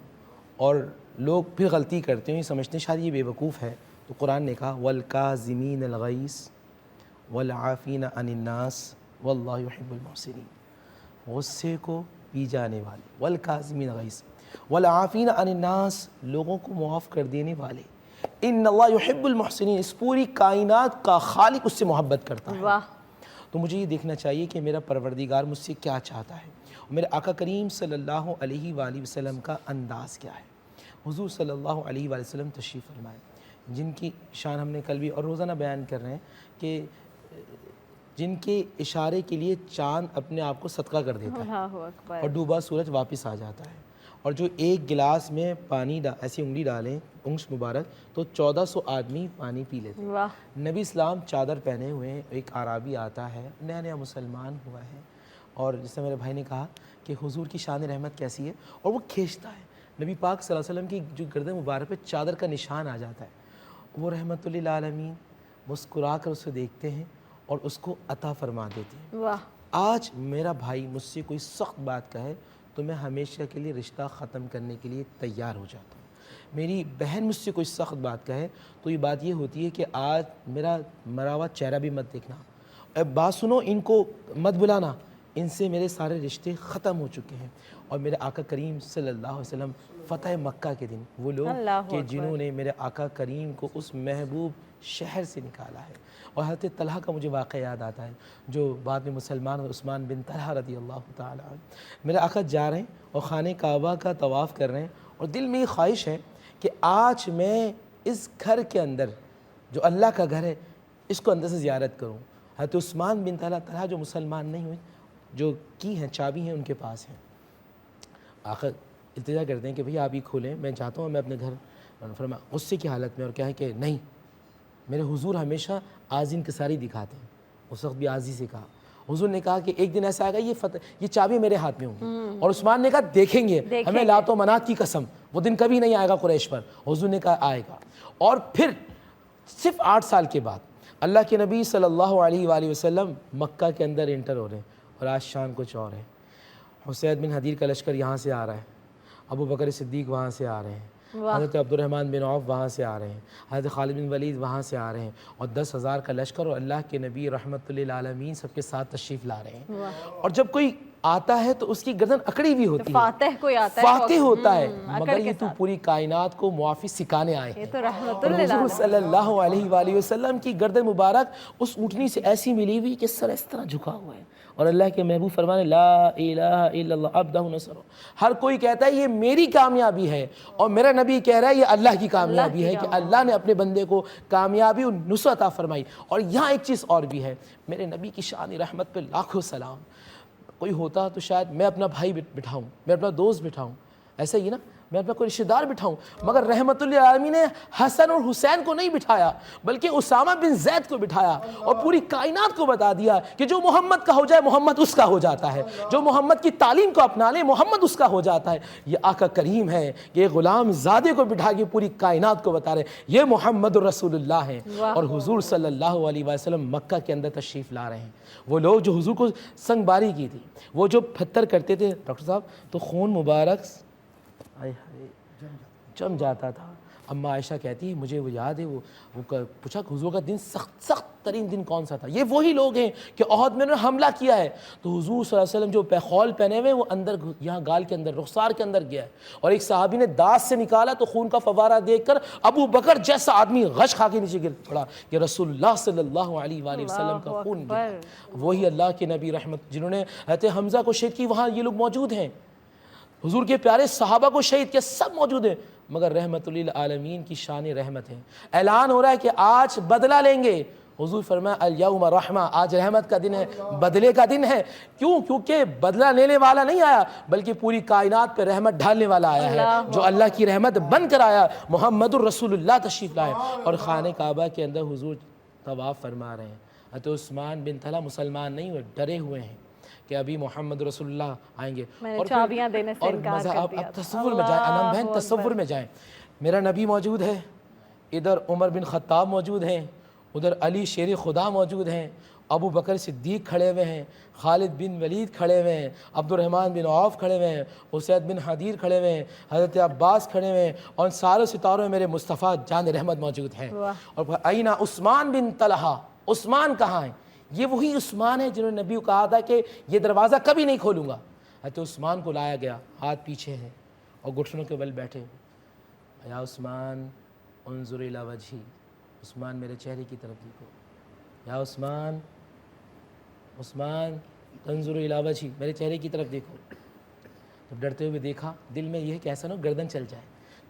[SPEAKER 2] اور لوگ پھر غلطی کرتے ہیں، یہ سمجھتے ہیں شاید یہ بے وقوف ہے، تو قرآن نے کہا وَالْكَاظِمِينَ الْغَيْظَ وَالْعَافِينَ عَنِ النَّاسِ وَاللَّهُ يُحِبُّ الْمُحْسِنِينَ، غصے کو پی جانے والے، والکاظمین الغیظ والعافین عن الناس، لوگوں کو معاف کر دینے والے، ان اللہ یحب المحسنین، اس پوری کائنات کا خالق اس سے محبت کرتا ہے۔
[SPEAKER 3] واہ،
[SPEAKER 2] تو مجھے یہ دیکھنا چاہیے کہ میرا پروردگار مجھ سے کیا چاہتا ہے، اور میرے آقا کریم صلی اللہ علیہ وآلہ وسلم کا انداز کیا ہے۔ حضور صلی اللہ علیہ وآلہ وسلم تشریف فرمائے، جن کی شان ہم نے کل بھی اور روزانہ بیان کر رہے ہیں کہ جن کے اشارے کے لیے چاند اپنے آپ کو صدقہ کر دیتا ہے
[SPEAKER 3] اللہ اکبر،
[SPEAKER 2] اور ڈوبا سورج واپس آ جاتا ہے، اور جو ایک گلاس میں پانی ایسی انگلی ڈالیں انگش مبارک تو 1400 آدمی پانی پی لیتے ہیں۔
[SPEAKER 3] واہ،
[SPEAKER 2] نبی اسلام چادر پہنے ہوئے ہیں، ایک عرابی آتا ہے، نیا نیا مسلمان ہوا ہے، اور جس سے میرے بھائی نے کہا کہ حضور کی شان رحمت کیسی ہے، اور وہ کھینچتا ہے، نبی پاک صلی اللہ علیہ وسلم کی جو گرد مبارک پہ چادر کا نشان آ جاتا ہے، وہ رحمت للعالمین مسکرا کر اسے دیکھتے ہیں اور اس کو عطا فرما دیتے ہیں۔
[SPEAKER 3] واہ،
[SPEAKER 2] آج میرا بھائی مجھ سے کوئی سخت بات کہے تو میں ہمیشہ کے لیے رشتہ ختم کرنے کے لیے تیار ہو جاتا ہوں۔ میری بہن مجھ سے کوئی سخت بات کہے تو یہ بات یہ ہوتی ہے کہ آج میرا مرا ہوا چہرہ بھی مت دیکھنا، بات سنو، ان کو مت بلانا، ان سے میرے سارے رشتے ختم ہو چکے ہیں۔ اور میرے آقا کریم صلی اللہ علیہ وسلم فتح مکہ کے دن وہ لوگ
[SPEAKER 3] اللہ
[SPEAKER 2] کہ
[SPEAKER 3] اکبر،
[SPEAKER 2] جنہوں نے میرے آقا کریم کو اس محبوب شہر سے نکالا ہے، اور حضرت طلحہ کا مجھے واقعہ یاد آتا ہے جو بعد میں مسلمان اور عثمان بن طلحہ رضی اللہ تعالیٰ عنہ، میرے آقا جا رہے ہیں اور خانہ کعبہ کا طواف کر رہے ہیں، اور دل میں یہ خواہش ہے کہ آج میں اس گھر کے اندر جو اللہ کا گھر ہے اس کو اندر سے زیارت کروں۔ حضرت عثمان بن طلحہ جو مسلمان نہیں ہوئے، جو کی ہیں چابی ہیں ان کے پاس ہیں، آخر التجا کرتے ہیں کہ بھئی آپ یہ کھولیں، میں چاہتا ہوں میں اپنے گھر، فرما غصے کی حالت میں، اور کیا ہے کہ نہیں، میرے حضور ہمیشہ عاجزی انکساری دکھاتے ہیں، اس وقت بھی عاجزی سے کہا۔ حضور نے کہا کہ ایک دن ایسا آئے گا یہ چابی میرے ہاتھ میں ہوں گی، اور عثمان نے کہا دیکھیں گے، ہمیں لات و منات کی قسم، وہ دن کبھی نہیں آئے گا قریش پر۔ حضور نے کہا آئے گا، اور پھر صرف 8 سال کے بعد اللہ کے نبی صلی اللہ علیہ وآلہ وسلم مکہ کے اندر انٹر ہو رہے ہیں، اور آج شان کچھ اور ہے۔ حسین بن حدیر کا لشکر یہاں سے آ رہا ہے، ابو بکر صدیق وہاں سے آ رہے ہیں، حضرت عبد الرحمن بن عوف وہاں سے آ رہے ہیں، حضرت خالد بن ولید وہاں سے آ رہے ہیں، اور 10,000 کا لشکر اور اللہ کے نبی رحمت للعالمین سب کے ساتھ تشریف لا رہے ہیں۔ اور جب کوئی آتا ہے تو اس کی گردن اکڑی ہوئی ہوتی ہے،
[SPEAKER 3] فاتح کوئی آتا ہے،
[SPEAKER 2] فاتح ہوتا ہے، مگر یہ تو پوری کائنات کو معافی سکھانے آئے ہیں۔
[SPEAKER 3] یہ تو رحمت
[SPEAKER 2] اور حضور صلی اللہ علیہ وآلہ وسلم کی گردن مبارک اس اونٹنی سے ایسی ملی ہوئی کہ سر اس طرح جھکا ہوا ہے، اور اللہ کے محبوب فرمانے لا الہ الا اللہ عبدہ نصرہ۔ ہر کوئی کہتا ہے یہ میری کامیابی ہے، اور میرا نبی کہہ رہا ہے یہ اللہ کی کامیابی ہے کہ اللہ نے اپنے بندے کو کامیابی اور نصرت عطا فرمائی۔ اور یہاں ایک چیز اور بھی ہے، میرے نبی کی شان رحمت پہ لاکھوں سلام۔ کوئی ہوتا تو شاید میں اپنا بھائی بٹھاؤں، میں اپنا دوست بٹھاؤں، ایسا ہی نا، میں اپنا کوئی رشتہ دار بٹھاؤں، مگر رحمت للعالمین نے حسن اور حسین کو نہیں بٹھایا بلکہ اسامہ بن زید کو بٹھایا، اور پوری کائنات کو بتا دیا کہ جو محمد کا ہو جائے محمد اس کا ہو جاتا ہے، جو محمد کی تعلیم کو اپنا لے محمد اس کا ہو جاتا ہے۔ یہ آقا کریم ہے، یہ غلام زادے کو بٹھا کے پوری کائنات کو بتا رہے یہ محمد الرسول اللہ ہیں۔ اور حضور صلی اللہ علیہ وسلم مکہ کے اندر تشریف لا رہے ہیں، وہ لوگ جو حضور کو سنگ باری کی تھی، وہ جو پتھر کرتے تھے ڈاکٹر صاحب تو خون مبارک جم جاتا تھا۔ اما عائشہ کہتی ہے مجھے وہ یاد ہے، وہ پوچھا کہ حضور کا دن سخت ترین دن کون سا تھا؟ یہ وہی لوگ ہیں کہ احد میں انہوں نے حملہ کیا ہے، تو حضور صلی اللہ علیہ وسلم جو پیخول پہنے ہوئے وہ اندر یہاں گال کے اندر رخسار کے اندر گیا ہے، اور ایک صحابی نے دانت سے نکالا تو خون کا فوارہ دیکھ کر ابو بکر جیسا آدمی غش کھا کے نیچے گر پڑا کہ رسول اللہ صلی اللہ علیہ وآلہ وسلم کا خون گرا۔ وہی اللہ کے نبی رحمت جنہوں نے حضرت حمزہ کو شہید کی، وہاں یہ لوگ موجود ہیں، حضور کے پیارے صحابہ کو شہید کیا، سب موجود ہیں، مگر رحمت للعالمین کی شان رحمت ہے۔ اعلان ہو رہا ہے کہ آج بدلہ لیں گے، حضور فرمایا الیوم رحمہ، آج رحمت کا دن ہے، بدلے کا دن ہے۔ کیوں؟ کیونکہ بدلہ لینے والا نہیں آیا بلکہ پوری کائنات پہ رحمت ڈھالنے والا آیا ہے، جو اللہ کی رحمت بن کر آیا، محمد الرسول اللہ تشریف لائے، اور خانہ کعبہ کے اندر حضور طواف فرما رہے ہیں۔ حضرت عثمان بن طلحہ مسلمان نہیں ہوئے، ڈرے ہوئے ہیں کہ ابھی محمد رسول اللہ آئیں گے،
[SPEAKER 3] اور چابیاں دینے سے انکار کر دیا۔
[SPEAKER 2] اب تصور میں جائیں، انم بہن تصور میں جائیں، میرا نبی موجود ہے، ادھر عمر بن خطاب موجود ہیں، ادھر علی شیر خدا موجود ہیں، ابو بکر صدیق کھڑے ہوئے ہیں، خالد بن ولید کھڑے ہوئے ہیں، عبد الرحمن بن عوف کھڑے ہوئے ہیں، اسید بن حدیر کھڑے ہوئے ہیں، حضرت عباس کھڑے ہوئے ہیں، اور ان سارے ستاروں میں میرے مصطفیٰ جان رحمت موجود ہیں۔ اور اینا عثمان بن طلحہ، عثمان کہاں ہیں؟ یہ وہی عثمان ہے جنہوں نے نبی کو کہا تھا کہ یہ دروازہ کبھی نہیں کھولوں گا، حضرت عثمان کو لایا گیا، ہاتھ پیچھے ہیں اور گھٹنوں کے بل بیٹھے ہوئے، یا عثمان انظر الی وجہی، عثمان میرے چہرے کی طرف دیکھو، یا عثمان انظر الی وجہی، میرے چہرے کی طرف دیکھو۔ جب ڈرتے ہوئے دیکھا، دل میں یہ کیسا نہ گردن چل جائے،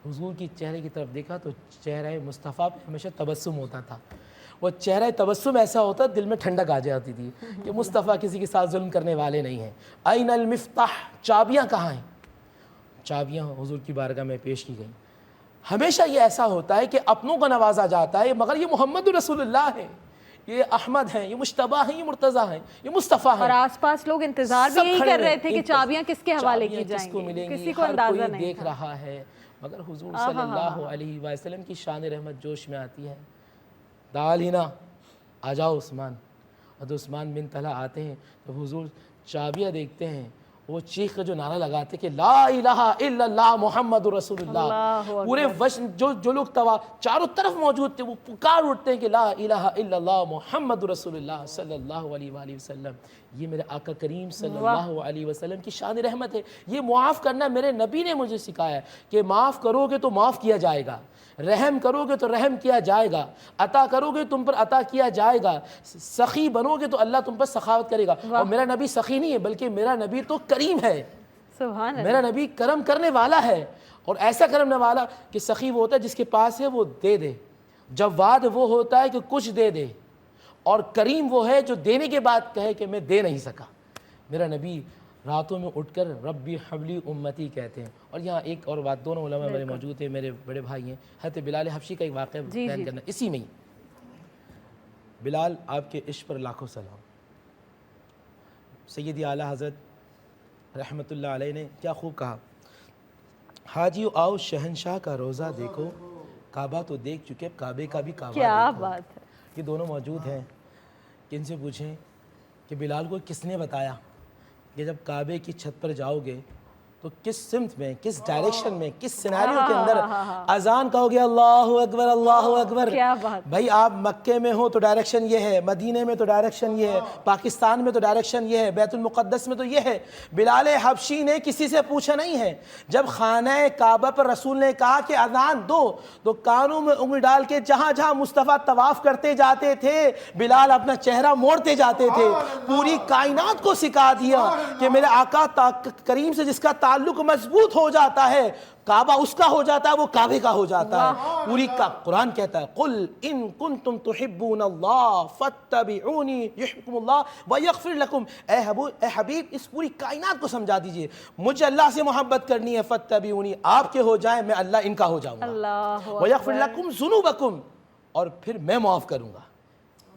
[SPEAKER 2] حضور کی چہرے کی طرف دیکھا تو چہرہ مصطفیٰ پہ ہمیشہ تبسم ہوتا تھا، وہ چہرہ تبسم ایسا ہوتا دل میں ٹھنڈک آ جاتی تھی کہ مصطفیٰ کسی کے ساتھ ظلم کرنے والے نہیں ہیں۔ این المفتاح، چابیاں کہاں ہیں؟ چابیاں حضور کی بارگاہ میں پیش کی گئیں۔ ہمیشہ یہ ایسا ہوتا ہے کہ اپنوں کو نوازا جاتا ہے، مگر یہ محمد رسول اللہ ہے، یہ احمد ہیں، یہ مجتبیٰ ہیں، یہ مرتضیٰ ہیں، یہ مصطفیٰ ہیں۔
[SPEAKER 3] اور آس پاس لوگ انتظار بھی یہی کر رہے تھے کہ چابیاں کس کے حوالے کی
[SPEAKER 2] چابیاں کس
[SPEAKER 3] جائیں
[SPEAKER 2] کو
[SPEAKER 3] گی،
[SPEAKER 2] ملیں گی،
[SPEAKER 3] کسی کو
[SPEAKER 2] ہر
[SPEAKER 3] اندازہ
[SPEAKER 2] کوئی
[SPEAKER 3] نہیں
[SPEAKER 2] دیکھ
[SPEAKER 3] تھا۔
[SPEAKER 2] رہا ہے، مگر حضور صلی اللہ علیہ وسلم کی شان رحمت جوش میں آتی ہے۔ دالینا، آ جاؤ عثمان۔ حضرت عثمان بن طلحہ آتے ہیں، جب حضور چابیاں دیکھتے ہیں، وہ چیخ جو نعرہ لگاتے کہ لا الہ الا اللہ محمد رسول اللہ، پورے وشن جو لوگ چاروں طرف موجود تھے وہ پکار اٹھتے ہیں کہ لا الہ الا اللہ محمد رسول اللہ صلی اللہ علیہ وآلہ وسلم۔ یہ میرے آقا کریم صلی اللہ علیہ وسلم کی شان رحمت ہے۔ یہ معاف کرنا میرے نبی نے مجھے سکھایا ہے کہ معاف کرو گے تو معاف کیا جائے گا، رحم کرو گے تو رحم کیا جائے گا، عطا کرو گے تم پر عطا کیا جائے گا، سخی بنو گے تو اللہ تم پر سخاوت کرے گا۔ اور میرا نبی سخی نہیں ہے بلکہ میرا نبی تو کریم ہے،
[SPEAKER 3] سبحان اللہ۔
[SPEAKER 2] میرا نبی کرم کرنے والا ہے، اور ایسا کرنے والا کہ سخی وہ ہوتا ہے جس کے پاس ہے وہ دے دے، جواد وہ ہوتا ہے کہ کچھ دے دے، اور کریم وہ ہے جو دینے کے بعد کہے کہ میں دے نہیں سکا۔ میرا نبی راتوں میں اٹھ کر ربی حبلی امتی کہتے ہیں۔ اور یہاں ایک اور بات، دونوں علماء میرے موجود ہیں، میرے بڑے بھائی ہیں، حضرت بلال حبشی کا ایک واقعہ بیان کرنا اسی میں ہی۔ بلال آپ کے عشق پر لاکھوں سلام۔ سیدی اعلیٰ حضرت رحمۃ اللہ علیہ نے کیا خوب کہا، حاجیو آؤ شہنشاہ کا روزہ دیکھو، کعبہ تو دیکھ چکے کعبے کا بھی کعبہ
[SPEAKER 3] کیا
[SPEAKER 2] دیکھو۔
[SPEAKER 3] بات ہے۔
[SPEAKER 2] یہ دونوں موجود ہیں کہ ان سے پوچھیں کہ بلال کو کس نے بتایا کہ جب کعبے کی چھت پر جاؤ گے تو کس سمت میں، کس ڈائریکشن میں، کس سیناریو کے اندر اذان کہو گے اللہ اکبر اللہ اکبر۔
[SPEAKER 3] کیا بات۔
[SPEAKER 2] بھائی آپ مکے میں ہو تو ڈائریکشن یہ ہے، مدینے میں تو ڈائریکشن یہ ہے، پاکستان میں تو ڈائریکشن یہ ہے، بیت المقدس میں تو یہ ہے۔ بلال حبشی نے کسی سے پوچھا نہیں ہے، جب خانہ کعبہ پر رسول نے کہا کہ اذان دو تو کانوں میں انگلی ڈال کے جہاں جہاں مصطفیٰ طواف کرتے جاتے تھے بلال اپنا چہرہ موڑتے جاتے تھے۔ پوری کائنات کو سکھا دیا کہ میرے آقا کریم سے جس کا تعلق مضبوط ہو جاتا ہے کعبہ اس کا ہو جاتا ہے، وہ کعبے کا ہو جاتا ہے۔ پوری کا قرآن کہتا ہے قل ان کنتم تحبون اللہ فاتبعونی یحببکم اللہ ویغفر لکم۔ اے حبیب اس پوری کائنات کو سمجھا دیجئے مجھے اللہ سے محبت کرنی ہے، فاتبعونی آپ کے ہو جائیں میں اللہ ان کا ہو جاؤں گا، ویغفر لکم ذنوبکم اور پھر میں معاف کروں گا،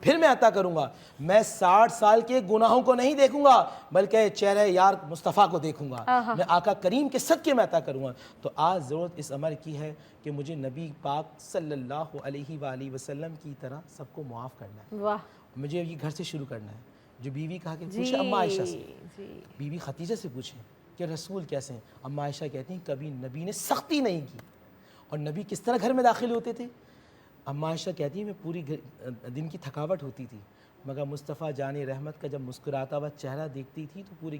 [SPEAKER 2] پھر میں عطا کروں گا۔ میں 60 سال کے گناہوں کو نہیں دیکھوں گا بلکہ چہرہ یار مصطفیٰ کو دیکھوں گا، میں آقا کریم کے صدقے میں عطا کروں گا۔ تو آج ضرورت اس عمر کی ہے کہ مجھے نبی پاک صلی اللہ علیہ وآلہ وسلم کی طرح سب کو معاف کرنا ہے۔
[SPEAKER 3] واہ،
[SPEAKER 2] مجھے یہ گھر سے شروع کرنا ہے۔ جو بیوی کہا کہ پوچھیں اما عائشہ سے، بیوی خدیجہ سے پوچھیں کہ رسول کیسے ہیں۔ اما عائشہ کہتی ہیں کبھی نبی نے سختی نہیں کی، اور نبی کس طرح گھر میں داخل ہوتے تھے۔ اما عائشہ کہتی ہیں میں پوری دن کی تھکاوٹ ہوتی تھی مگر مصطفیٰ جان رحمت کا جب مسکراتا ہوا چہرہ دیکھتی تھی تو پورے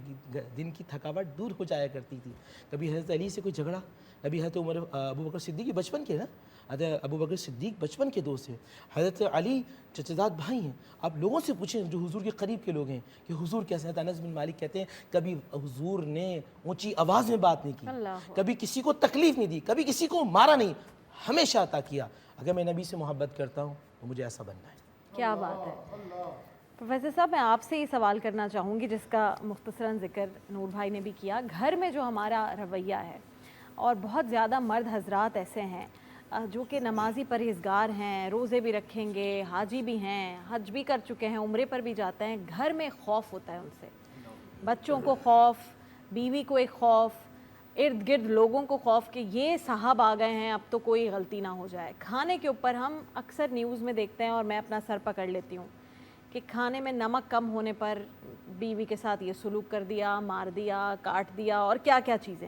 [SPEAKER 2] دن کی تھکاوٹ دور ہو جایا کرتی تھی۔ کبھی حضرت علی سے کوئی جھگڑا، کبھی حضرت ابو بکر صدیق بچپن کے نا، حضرت ابو بکر صدیق بچپن کے دوست ہیں، حضرت علی چچزاد بھائی ہیں۔ آپ لوگوں سے پوچھیں جو حضور کے قریب کے لوگ ہیں کہ حضور کیسے ہیں۔ انس بن مالک کہتے ہیں کبھی حضور نے اونچی آواز میں بات نہیں کی، کبھی کسی کو تکلیف نہیں دی، کبھی کسی کو مارا نہیں، ہمیشہ عطا کیا۔ اگر میں نبی سے محبت کرتا ہوں تو مجھے ایسا بننا ہے۔
[SPEAKER 3] کیا بات ہے۔ پروفیسر صاحب میں آپ سے یہ سوال کرنا چاہوں گی جس کا مختصراً ذکر نور بھائی نے بھی کیا، گھر میں جو ہمارا رویہ ہے، اور بہت زیادہ مرد حضرات ایسے ہیں جو کہ نمازی پرہیزگار ہیں، روزے بھی رکھیں گے، حاجی بھی ہیں، حج بھی کر چکے ہیں، عمرے پر بھی جاتے ہیں، گھر میں خوف ہوتا ہے ان سے، بچوں کو خوف، بیوی کو ایک خوف، ارد گرد لوگوں کو خوف کہ یہ صاحب آ گئے ہیں اب تو کوئی غلطی نہ ہو جائے۔ کھانے کے اوپر ہم اکثر نیوز میں دیکھتے ہیں، اور میں اپنا سر پکڑ لیتی ہوں کہ کھانے میں نمک کم ہونے پر بیوی کے ساتھ یہ سلوک کر دیا، مار دیا، کاٹ دیا، اور کیا کیا چیزیں۔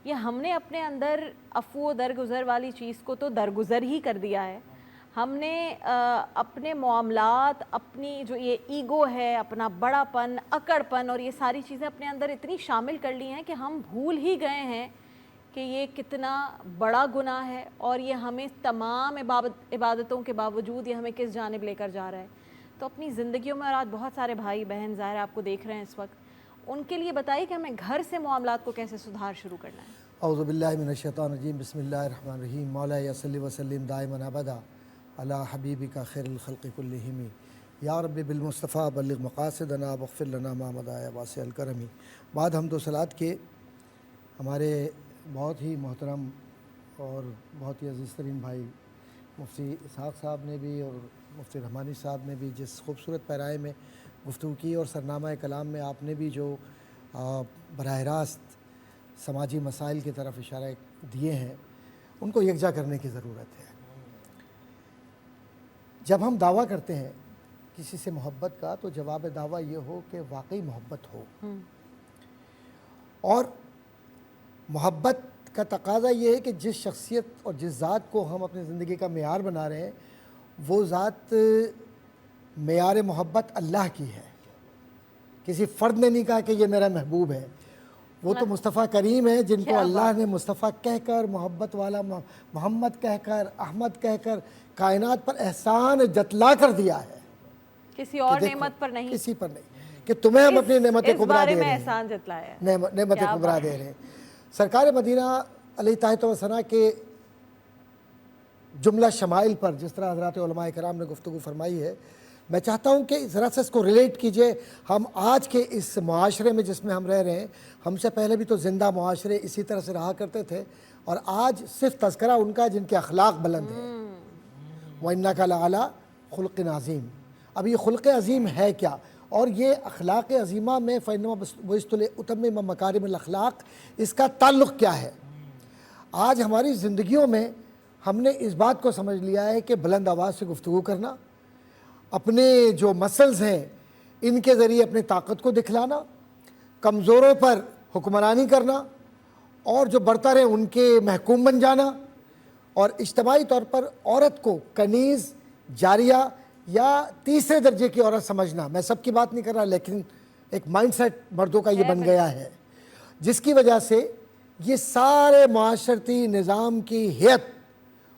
[SPEAKER 3] یہ ہم نے اپنے اندر عفو و درگزر والی چیز کو تو درگزر ہی کر دیا ہے، ہم نے اپنے معاملات، اپنی جو یہ ایگو ہے، اپنا بڑا پن، اکڑ پن اور یہ ساری چیزیں اپنے اندر اتنی شامل کر لی ہیں کہ ہم بھول ہی گئے ہیں کہ یہ کتنا بڑا گناہ ہے اور یہ ہمیں تمام عبادتوں کے باوجود یہ ہمیں کس جانب لے کر جا رہا ہے. تو اپنی زندگیوں میں، اور آج بہت سارے بھائی بہن ظاہر آپ کو دیکھ رہے ہیں اس وقت، ان کے لیے بتائیے کہ ہمیں گھر سے معاملات کو کیسے سدھار شروع کرنا ہے.
[SPEAKER 5] اعوذ باللہ من الشیطان الرجیم، بسم اللہ الرحمن الرحیم. مولایا صلی وسلم دائما ابدا علی حبیبک خیر الخلق کلہم. یا رب بالمصطفیٰ بلغ مقاصدنا واغفر لنا ما مضی یا واسع الکرم. بعد حمد و صلوات کے ہمارے بہت ہی محترم اور بہت ہی عزیز ترین بھائی مفتی اسحاق صاحب نے بھی اور مفتی رحمانی صاحب نے بھی جس خوبصورت پیرائے میں گفتگو کی، اور سرنامہ کلام میں آپ نے بھی جو براہ راست سماجی مسائل کی طرف اشارہ دیے ہیں، ان کو یکجا کرنے کی ضرورت ہے. جب ہم دعویٰ کرتے ہیں کسی سے محبت کا تو جواب دعویٰ یہ ہو کہ واقعی محبت ہو، اور محبت کا تقاضا یہ ہے کہ جس شخصیت اور جس ذات کو ہم اپنی زندگی کا معیار بنا رہے ہیں وہ ذات معیار محبت اللہ کی ہے. کسی فرد نے نہیں کہا کہ یہ میرا محبوب ہے، وہ تو مصطفیٰ کریم ہے جن کو اللہ نے مصطفیٰ کہہ کر، محبت والا محمد کہہ کر، احمد کہہ کر کائنات پر احسان جتلا کر دیا ہے.
[SPEAKER 3] کسی اور نعمت پر نہیں،
[SPEAKER 5] کسی پر نہیں، کہ تمہیں ہم اپنی نعمت کبریٰ دے رہے ہیں،
[SPEAKER 3] احسان جتلایا ہے،
[SPEAKER 5] نعمت کبریٰ دے رہے ہیں. سرکار مدینہ علیہ طاہرۃ و ثنا کے جملہ شمائل پر جس طرح حضرات علماء کرام نے گفتگو فرمائی ہے، میں چاہتا ہوں کہ ذرا سے اس کو ریلیٹ کیجئے. ہم آج کے اس معاشرے میں جس میں ہم رہ رہے ہیں، ہم سے پہلے بھی تو زندہ معاشرے اسی طرح سے رہا کرتے تھے، اور آج صرف تذکرہ ان کا جن کے اخلاق بلند ہیں. وَإِنَّكَ لَعَلَىٰ خُلْقٍ عَظِيمٍ. اب یہ خلق عظیم ہے کیا، اور یہ اخلاق عظیمہ میں فَإِنَّمَا بُعِثْتُ لِأُتَمِّمَ مَكَارِمَ الْأَخْلَاق، اس کا تعلق کیا ہے؟ آج ہماری زندگیوں میں ہم نے اس بات کو سمجھ لیا ہے کہ بلند آواز سے گفتگو کرنا، اپنے جو مسلز ہیں ان کے ذریعے اپنی طاقت کو دکھلانا، کمزوروں پر حکمرانی کرنا، اور جو برتر ہیں ان کے محکوم بن جانا، اور اجتماعی طور پر عورت کو کنیز، جاریہ یا تیسرے درجے کی عورت سمجھنا. میں سب کی بات نہیں کر رہا، لیکن ایک مائنڈ سیٹ مردوں کا یہ بن گیا ہے، جس کی وجہ سے یہ سارے معاشرتی نظام کی ہیئت،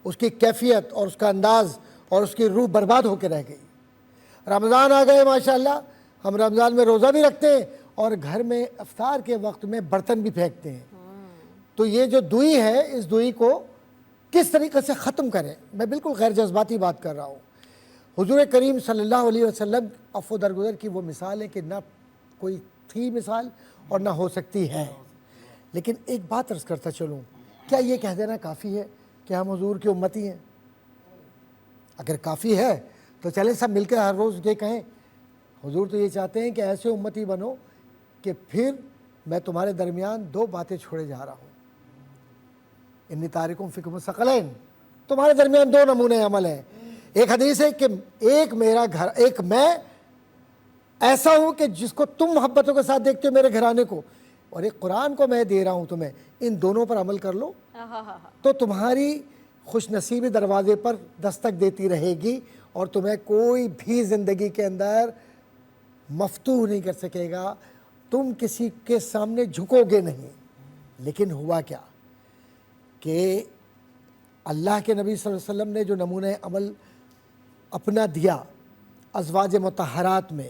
[SPEAKER 5] اس کی کیفیت اور اس کا انداز اور اس کی روح برباد ہو کے رہ گئی. رمضان آ گئے ماشاءاللہ، ہم رمضان میں روزہ بھی رکھتے ہیں اور گھر میں افطار کے وقت میں برتن بھی پھینکتے ہیں. تو یہ جو دوئی ہے، اس دوئی کو کس طریقے سے ختم کریں؟ میں بالکل غیر جذباتی بات کر رہا ہوں. حضور کریم صلی اللہ علیہ وسلم عفو درگزر کی وہ مثال ہے کہ نہ کوئی تھی مثال اور نہ ہو سکتی ہے. لیکن ایک بات عرض کرتا چلوں، کیا یہ کہہ دینا کافی ہے کہ ہم حضور کی امتی ہیں؟ اگر کافی ہے تو چلیں سب مل کے ہر روز یہ کہیں، حضور تو یہ چاہتے ہیں کہ ایسے امتی بنو کہ پھر میں تمہارے درمیان دو باتیں چھوڑے جا رہا ہوں. انی تارکم فیکم الثقلین، تمہارے درمیان دو نمونے عمل ہیں. ایک حدیث ہے کہ ایک میرا گھر، ایک میں ایسا ہوں کہ جس کو تم محبتوں کے ساتھ دیکھتے ہو میرے گھرانے کو، اور ایک قرآن کو میں دے رہا ہوں تمہیں. ان دونوں پر عمل کر لو تو تمہاری خوش نصیبی دروازے پر دستک دیتی رہے گی، اور تمہیں کوئی بھی زندگی کے اندر مفتوح نہیں کر سکے گا. تم کسی کے سامنے جھکو گے نہیں. لیکن ہوا کیا کہ اللہ کے نبی صلی اللہ علیہ وسلم نے جو نمونہ عمل اپنا دیا ازواج مطہرات میں،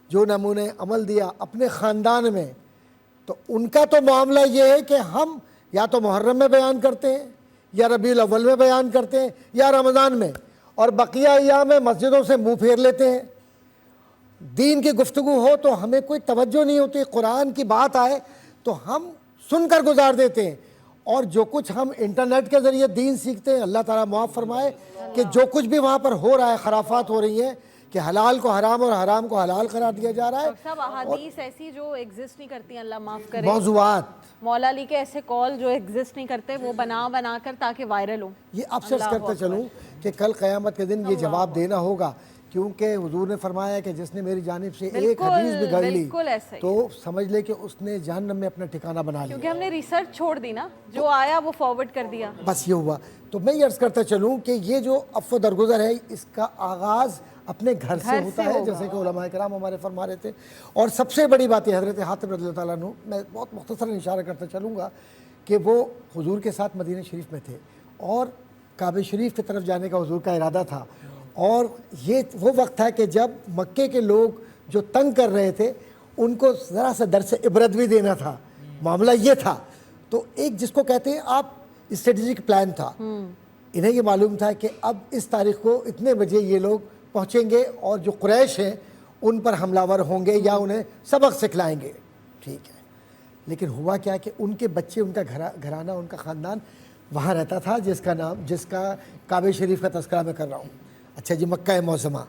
[SPEAKER 5] جو نمونہ عمل دیا اپنے خاندان میں، تو ان کا تو معاملہ یہ ہے کہ ہم یا تو محرم میں بیان کرتے ہیں، یا ربیع الاول میں بیان کرتے ہیں، یا رمضان میں، اور بقیہ ایام میں مسجدوں سے منہ پھیر لیتے ہیں. دین کی گفتگو ہو تو ہمیں کوئی توجہ نہیں ہوتی، قرآن کی بات آئے تو ہم سن کر گزار دیتے ہیں. اور جو کچھ ہم انٹرنیٹ کے ذریعے دین سیکھتے ہیں، اللہ تعالیٰ معاف فرمائے کہ جو کچھ بھی وہاں پر ہو رہا ہے، خرافات ہو رہی ہیں کہ حلال کو حرام اور حرام کو حلال قرار دیا جا رہا ہے.
[SPEAKER 3] سب احادیث ایسی جو ایگزسٹ نہیں کرتی ہیں، اللہ معاف کرے،
[SPEAKER 5] موضوعات
[SPEAKER 3] مولا علی کے ایسے کال جو ایگزسٹ نہیں کرتے وہ بنا کر تاکہ وائرل ہوں.
[SPEAKER 5] یہ اب سرچ کرتے چلوں کہ کل قیامت کے دن یہ جواب دینا ہوگا کیونکہ حضور نے فرمایا کہ جس نے میری جانب سے ایک
[SPEAKER 3] بالکل،
[SPEAKER 5] حدیث بھی گھڑ لی
[SPEAKER 3] بالکل ایسا ہی
[SPEAKER 5] تو سمجھ لے کہ اس نے جہنم میں اپنا ٹھکانہ بنا لیا.
[SPEAKER 3] کیونکہ ہم نے ریسرچ چھوڑ دی نا، جو آیا وہ فارورڈ کر دیا.
[SPEAKER 5] بس یہ ہوا. تو میں یہ عرض کرتا چلوں کہ یہ جو عفو درگزر ہے اس کا آغاز اپنے گھر سے ہوتا ہے، جیسے کہ علماء کرام ہمارے فرما رہے تھے. اور سب سے بڑی بات ہے حضرت حاتم رضی اللہ تعالیٰ عنہ، میں بہت مختصراً اشارہ کرتا چلوں گا کہ وہ حضور کے ساتھ مدینہ شریف میں تھے اور کعبہ شریف کی طرف جانے کا حضور کا ارادہ تھا. اور یہ وہ وقت تھا کہ جب مکے کے لوگ جو تنگ کر رہے تھے ان کو ذرا سا درس عبرت بھی دینا تھا. معاملہ یہ تھا. تو ایک جس کو کہتے ہیں آپ اسٹریٹجک پلان تھا. انہیں یہ معلوم تھا کہ اب اس تاریخ کو اتنے بجے یہ لوگ پہنچیں گے اور جو قریش ہیں ان پر حملہ ور ہوں گے یا انہیں سبق سکھلائیں گے. ٹھیک ہے. لیکن ہوا کیا کہ ان کے بچے، ان کا گھرانہ، ان کا خاندان وہاں رہتا تھا جس کا کعبہ شریف کا تذکرہ میں کر رہا ہوں. اچھا جی، مکہ معظمہ.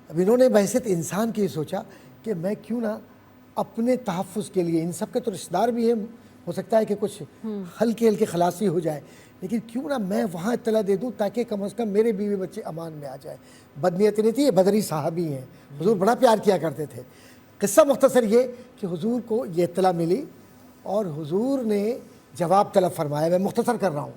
[SPEAKER 5] اب انہوں نے بحیثیت انسان کی سوچا کہ میں کیوں نہ اپنے تحفظ کے لیے، ان سب کے تو رشتہ دار بھی ہیں، ہو سکتا ہے کہ کچھ ہلکی خلاصی ہو جائے، لیکن کیوں نہ میں وہاں اطلاع دے دوں تاکہ کم از کم میرے بیوی بچے امان میں آ جائے. بدنیتی نہیں تھی، یہ بدری صحابی ہیں، حضور بڑا پیار کیا کرتے تھے. قصہ مختصر یہ کہ حضور کو یہ اطلاع ملی اور حضور نے جواب طلب فرمایا. میں مختصر کر رہا ہوں.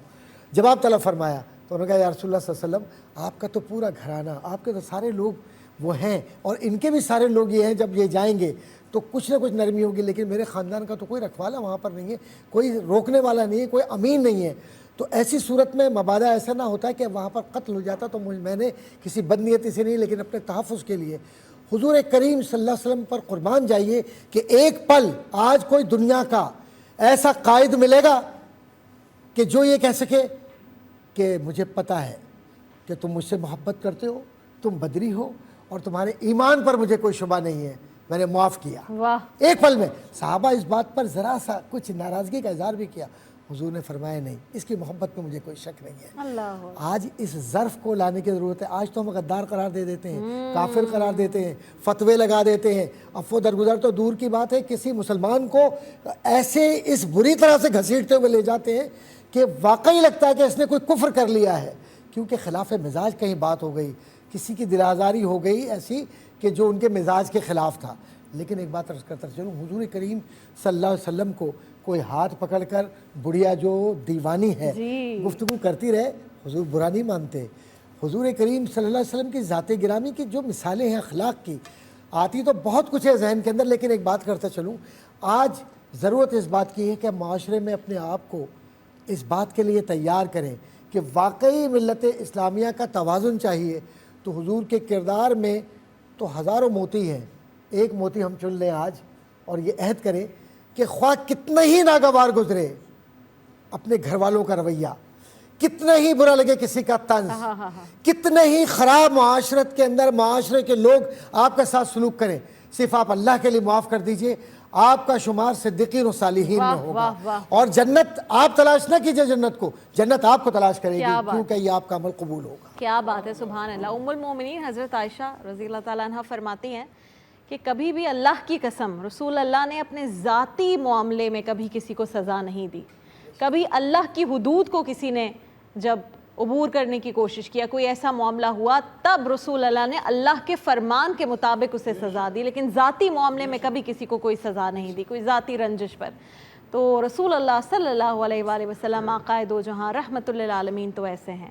[SPEAKER 5] جواب طلب فرمایا تو انہوں نے کہا یا رسول اللہ صلی اللہ علیہ وسلم، آپ کا تو پورا گھرانہ، آپ کے تو سارے لوگ وہ ہیں اور ان کے بھی سارے لوگ یہ ہیں، جب یہ جائیں گے تو کچھ نہ کچھ نرمی ہوگی، لیکن میرے خاندان کا تو کوئی رکھوالا وہاں پر نہیں ہے، کوئی روکنے والا نہیں ہے، کوئی امین نہیں ہے. تو ایسی صورت میں مبادہ ایسا نہ ہوتا کہ وہاں پر قتل ہو جاتا تو میں نے کسی بدنیتی سے نہیں، لیکن اپنے تحفظ کے لیے. حضور کریم صلی اللہ علیہ وسلم پر قربان جائیے کہ ایک پل آج کوئی دنیا کا ایسا قائد ملے گا کہ جو یہ کہہ سکے کہ مجھے پتہ ہے کہ تم مجھ سے محبت کرتے ہو، تم بدری ہو اور تمہارے ایمان پر مجھے کوئی شبہ نہیں ہے، میں نے معاف کیا.
[SPEAKER 3] واہ.
[SPEAKER 5] ایک پل میں صحابہ اس بات پر ذرا سا کچھ ناراضگی کا اظہار بھی کیا. حضور نے فرمایا نہیں، اس کی محبت میں مجھے کوئی شک نہیں ہے.
[SPEAKER 3] اللہ.
[SPEAKER 5] آج اس ظرف کو لانے کی ضرورت ہے. آج تو ہم غدار قرار دے دیتے ہیں، کافر قرار دیتے ہیں، فتوے لگا دیتے ہیں. عفو درگزر تو دور کی بات ہے، کسی مسلمان کو ایسے اس بری طرح سے گھسیٹتے ہوئے لے جاتے ہیں کہ واقعی لگتا ہے کہ اس نے کوئی کفر کر لیا ہے، کیونکہ خلاف مزاج کہیں بات ہو گئی، کسی کی دل آزاری ہو گئی ایسی کہ جو ان کے مزاج کے خلاف تھا. لیکن ایک بات عرض کرتا چلوں، حضور کریم صلی اللہ علیہ وسلم کو کوئی ہاتھ پکڑ کر بڑھیا جو دیوانی ہے گفتگو کرتی رہے، حضور برا نہیں مانتے. حضور کریم صلی اللہ علیہ وسلم کی ذات گرامی کی جو مثالیں ہیں اخلاق کی، آتی تو بہت کچھ ہے ذہن کے اندر، لیکن ایک بات کرتا چلوں، آج ضرورت اس بات کی ہے کہ معاشرے میں اپنے آپ کو اس بات کے لیے تیار کریں کہ واقعی ملت اسلامیہ کا توازن چاہیے. تو حضور کے کردار میں تو ہزاروں موتی ہیں، ایک موتی ہم چن لیں آج اور یہ عہد کریں کہ خواہ کتنے ہی ناگوار گزرے اپنے گھر والوں کا رویہ، کتنے ہی برا لگے کسی کا طنز، کتنے ہی خراب معاشرت کے اندر معاشرے کے لوگ آپ کے ساتھ سلوک کریں، صرف آپ اللہ کے لیے معاف کر دیجئے، آپ کا شمار صدیقین و صالحین میں ہوگا. اور جنت آپ تلاش نہ کیجئے، جنت کو، جنت آپ کو تلاش کرے گی، کیونکہ یہ آپ کا عمل قبول ہوگا.
[SPEAKER 3] کیا بات ہے، سبحان اللہ. ام المومنین حضرت عائشہ رضی اللہ تعالیٰ عنہ فرماتی ہیں کہ کبھی بھی اللہ کی قسم رسول اللہ نے اپنے ذاتی معاملے میں کبھی کسی کو سزا نہیں دی. کبھی اللہ کی حدود کو کسی نے جب عبور کرنے کی کوشش کیا، کوئی ایسا معاملہ ہوا، تب رسول اللہ نے اللہ کے فرمان کے مطابق اسے سزا دی، لیکن ذاتی معاملے میں کبھی کسی کو کوئی سزا نہیں دی، کوئی ذاتی رنجش پر. تو رسول اللہ صلی اللہ علیہ وآلہ وسلم آقائے دو جہاں رحمت للعالمین تو ایسے ہیں.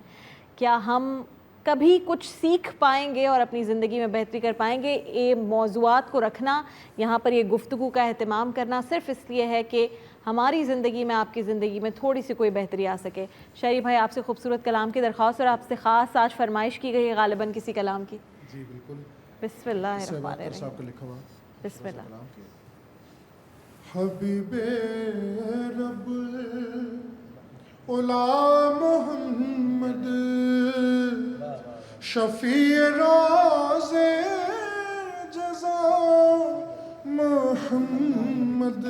[SPEAKER 3] کیا ہم کبھی کچھ سیکھ پائیں گے اور اپنی زندگی میں بہتری کر پائیں گے؟ یہ موضوعات کو رکھنا، یہاں پر یہ گفتگو کا اہتمام کرنا صرف اس لیے ہے کہ ہماری زندگی میں، آپ کی زندگی میں تھوڑی سی کوئی بہتری آ سکے. شہری بھائی، آپ سے خوبصورت کلام کی درخواست اور آپ سے خاص آج فرمائش کی گئی ہے غالباً کسی کلام کی.
[SPEAKER 6] جی بالکل.
[SPEAKER 3] بسم اللہ الرحمن الرحیم.
[SPEAKER 6] صاحب کا لکھا ہوا.
[SPEAKER 3] بسم اللہ.
[SPEAKER 6] حبیب رب اولا محمد شفیع روز جزا محمد.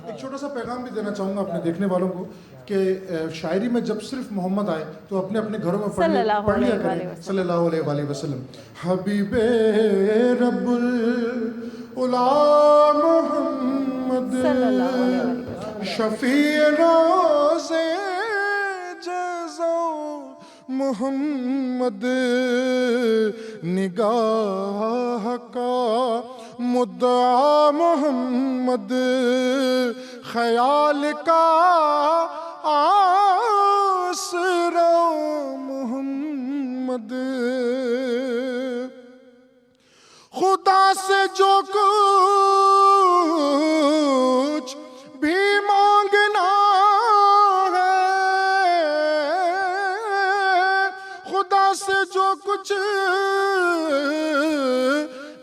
[SPEAKER 6] ایک چھوٹا سا پیغام بھی دینا چاہوں گا اپنے دیکھنے والوں کو کہ شاعری میں جب صرف محمد آئے تو اپنے اپنے گھروں میں پڑھ لیا کریں صلی اللہ علیہ وآلہ وسلم. حبیب رب اولا محمد شفیع روز جزا محمد نگاہ کا مدعا محمد خیال کا آسرا محمد خدا سے جو کچھ بھی مانگنا ہے خدا سے جو کچھ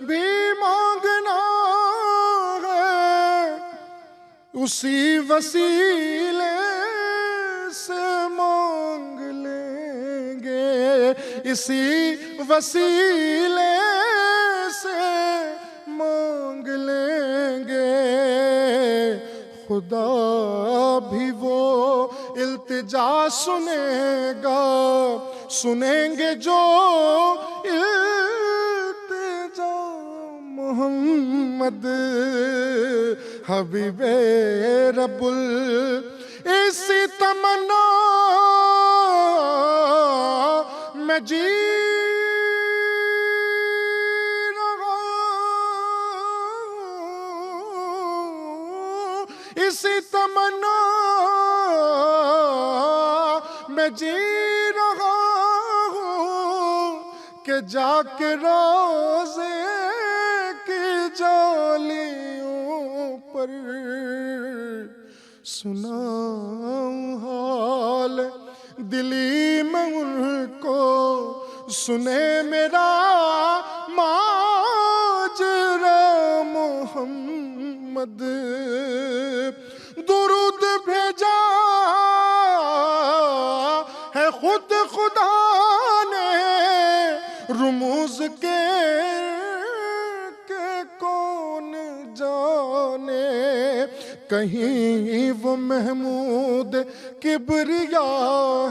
[SPEAKER 6] بھی مانگنا ہے اسی وسیلے سے مانگ لیں گے اسی وسیلے سے مانگ لیں گے خدا بھی وہ التجا سنے گا سنیں گے جو التجا محمد حبیب رب اسی تمنا میں جی اسی تمنا میں جی رہا ہوں کہ جا کے روزے کی جالیوں پر سناؤں حال دلی میں ان کو سنے میرا ماجرا محمد درود بھیجا ہے خود خدا نے رموز کے کون جانے کہیں وہ محمود کبریا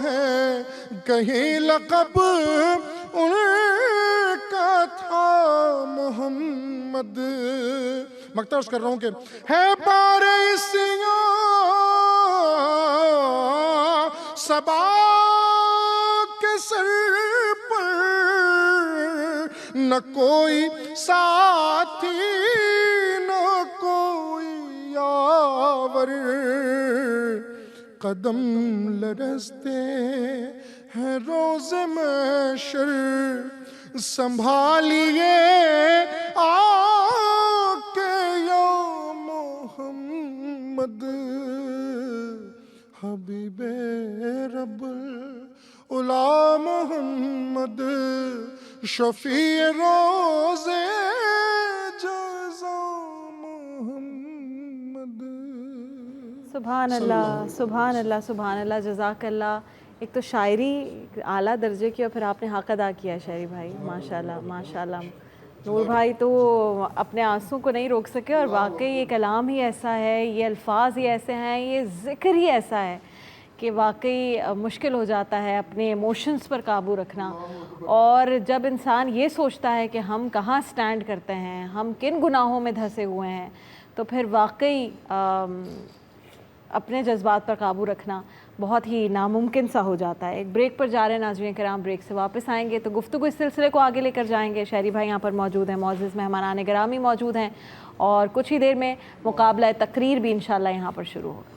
[SPEAKER 6] ہے کہیں لقب ان کا تھا محمد مقتبس کر رہا ہوں کہ ہے پارسیاں صبا کے سر پر نہ کوئی ساتھی نہ کوئی یاور قدم لرزتے ہیں روز محشر سنبھالیے آکے یا محمد حبیب رب الا محمد شفیع روز جزا محمد
[SPEAKER 3] سبحان اللہ سبحان اللہ سبحان اللہ جزاک اللہ. ایک تو شاعری اعلیٰ درجے کی اور پھر آپ نے حق ادا کیا شاعری بھائی ماشاءاللہ ماشاءاللہ. نور بھائی تو اپنے آنسوں کو نہیں روک سکے اور واقعی یہ کلام ہی ایسا ہے یہ الفاظ ہی ایسے ہیں یہ ذکر ہی ایسا ہے کہ واقعی مشکل ہو جاتا ہے اپنے ایموشنز پر قابو رکھنا. اور جب انسان یہ سوچتا ہے کہ ہم کہاں سٹینڈ کرتے ہیں ہم کن گناہوں میں دھسے ہوئے ہیں تو پھر واقعی اپنے جذبات پر قابو رکھنا بہت ہی ناممکن سا ہو جاتا ہے. ایک بریک پر جا رہے ہیں ناظرین کرام. بریک سے واپس آئیں گے تو گفتگو اس سلسلے کو آگے لے کر جائیں گے. شہری بھائی یہاں پر موجود ہیں معزز مہمانان گرامی موجود ہیں اور کچھ ہی دیر میں مقابلہ تقریر بھی انشاءاللہ یہاں پر شروع ہوگا.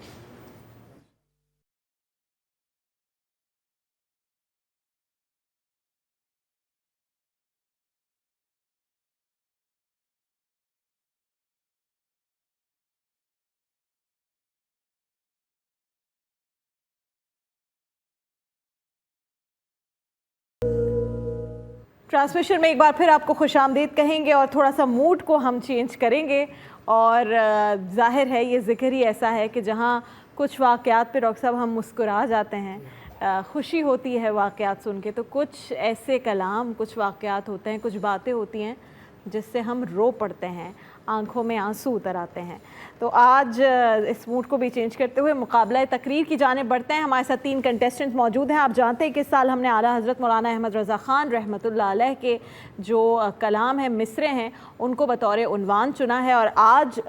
[SPEAKER 3] ٹرانسمیشن میں ایک بار پھر آپ کو خوش آمدید کہیں گے اور تھوڑا سا موڈ کو ہم چینج کریں گے. اور ظاہر ہے یہ ذکر ہی ایسا ہے کہ جہاں کچھ واقعات پہ ڈاکٹر صاحب ہم مسکرا جاتے ہیں خوشی ہوتی ہے واقعات سن کے تو کچھ ایسے کلام کچھ واقعات ہوتے ہیں کچھ باتیں ہوتی ہیں جس سے ہم رو پڑتے ہیں آنکھوں میں آنسو اتر آتے ہیں. تو آج اس موڈ کو بھی چینج کرتے ہوئے مقابلہ تقریر کی جانب بڑھتے ہیں. ہمارے ساتھ 3 کنٹیسٹنٹ موجود ہیں. آپ جانتے ہیں کہ اس سال ہم نے اعلیٰ حضرت مولانا احمد رضا خان رحمۃ اللہ علیہ کے جو کلام ہیں مصرے ہیں ان کو بطور عنوان چنا ہے اور آج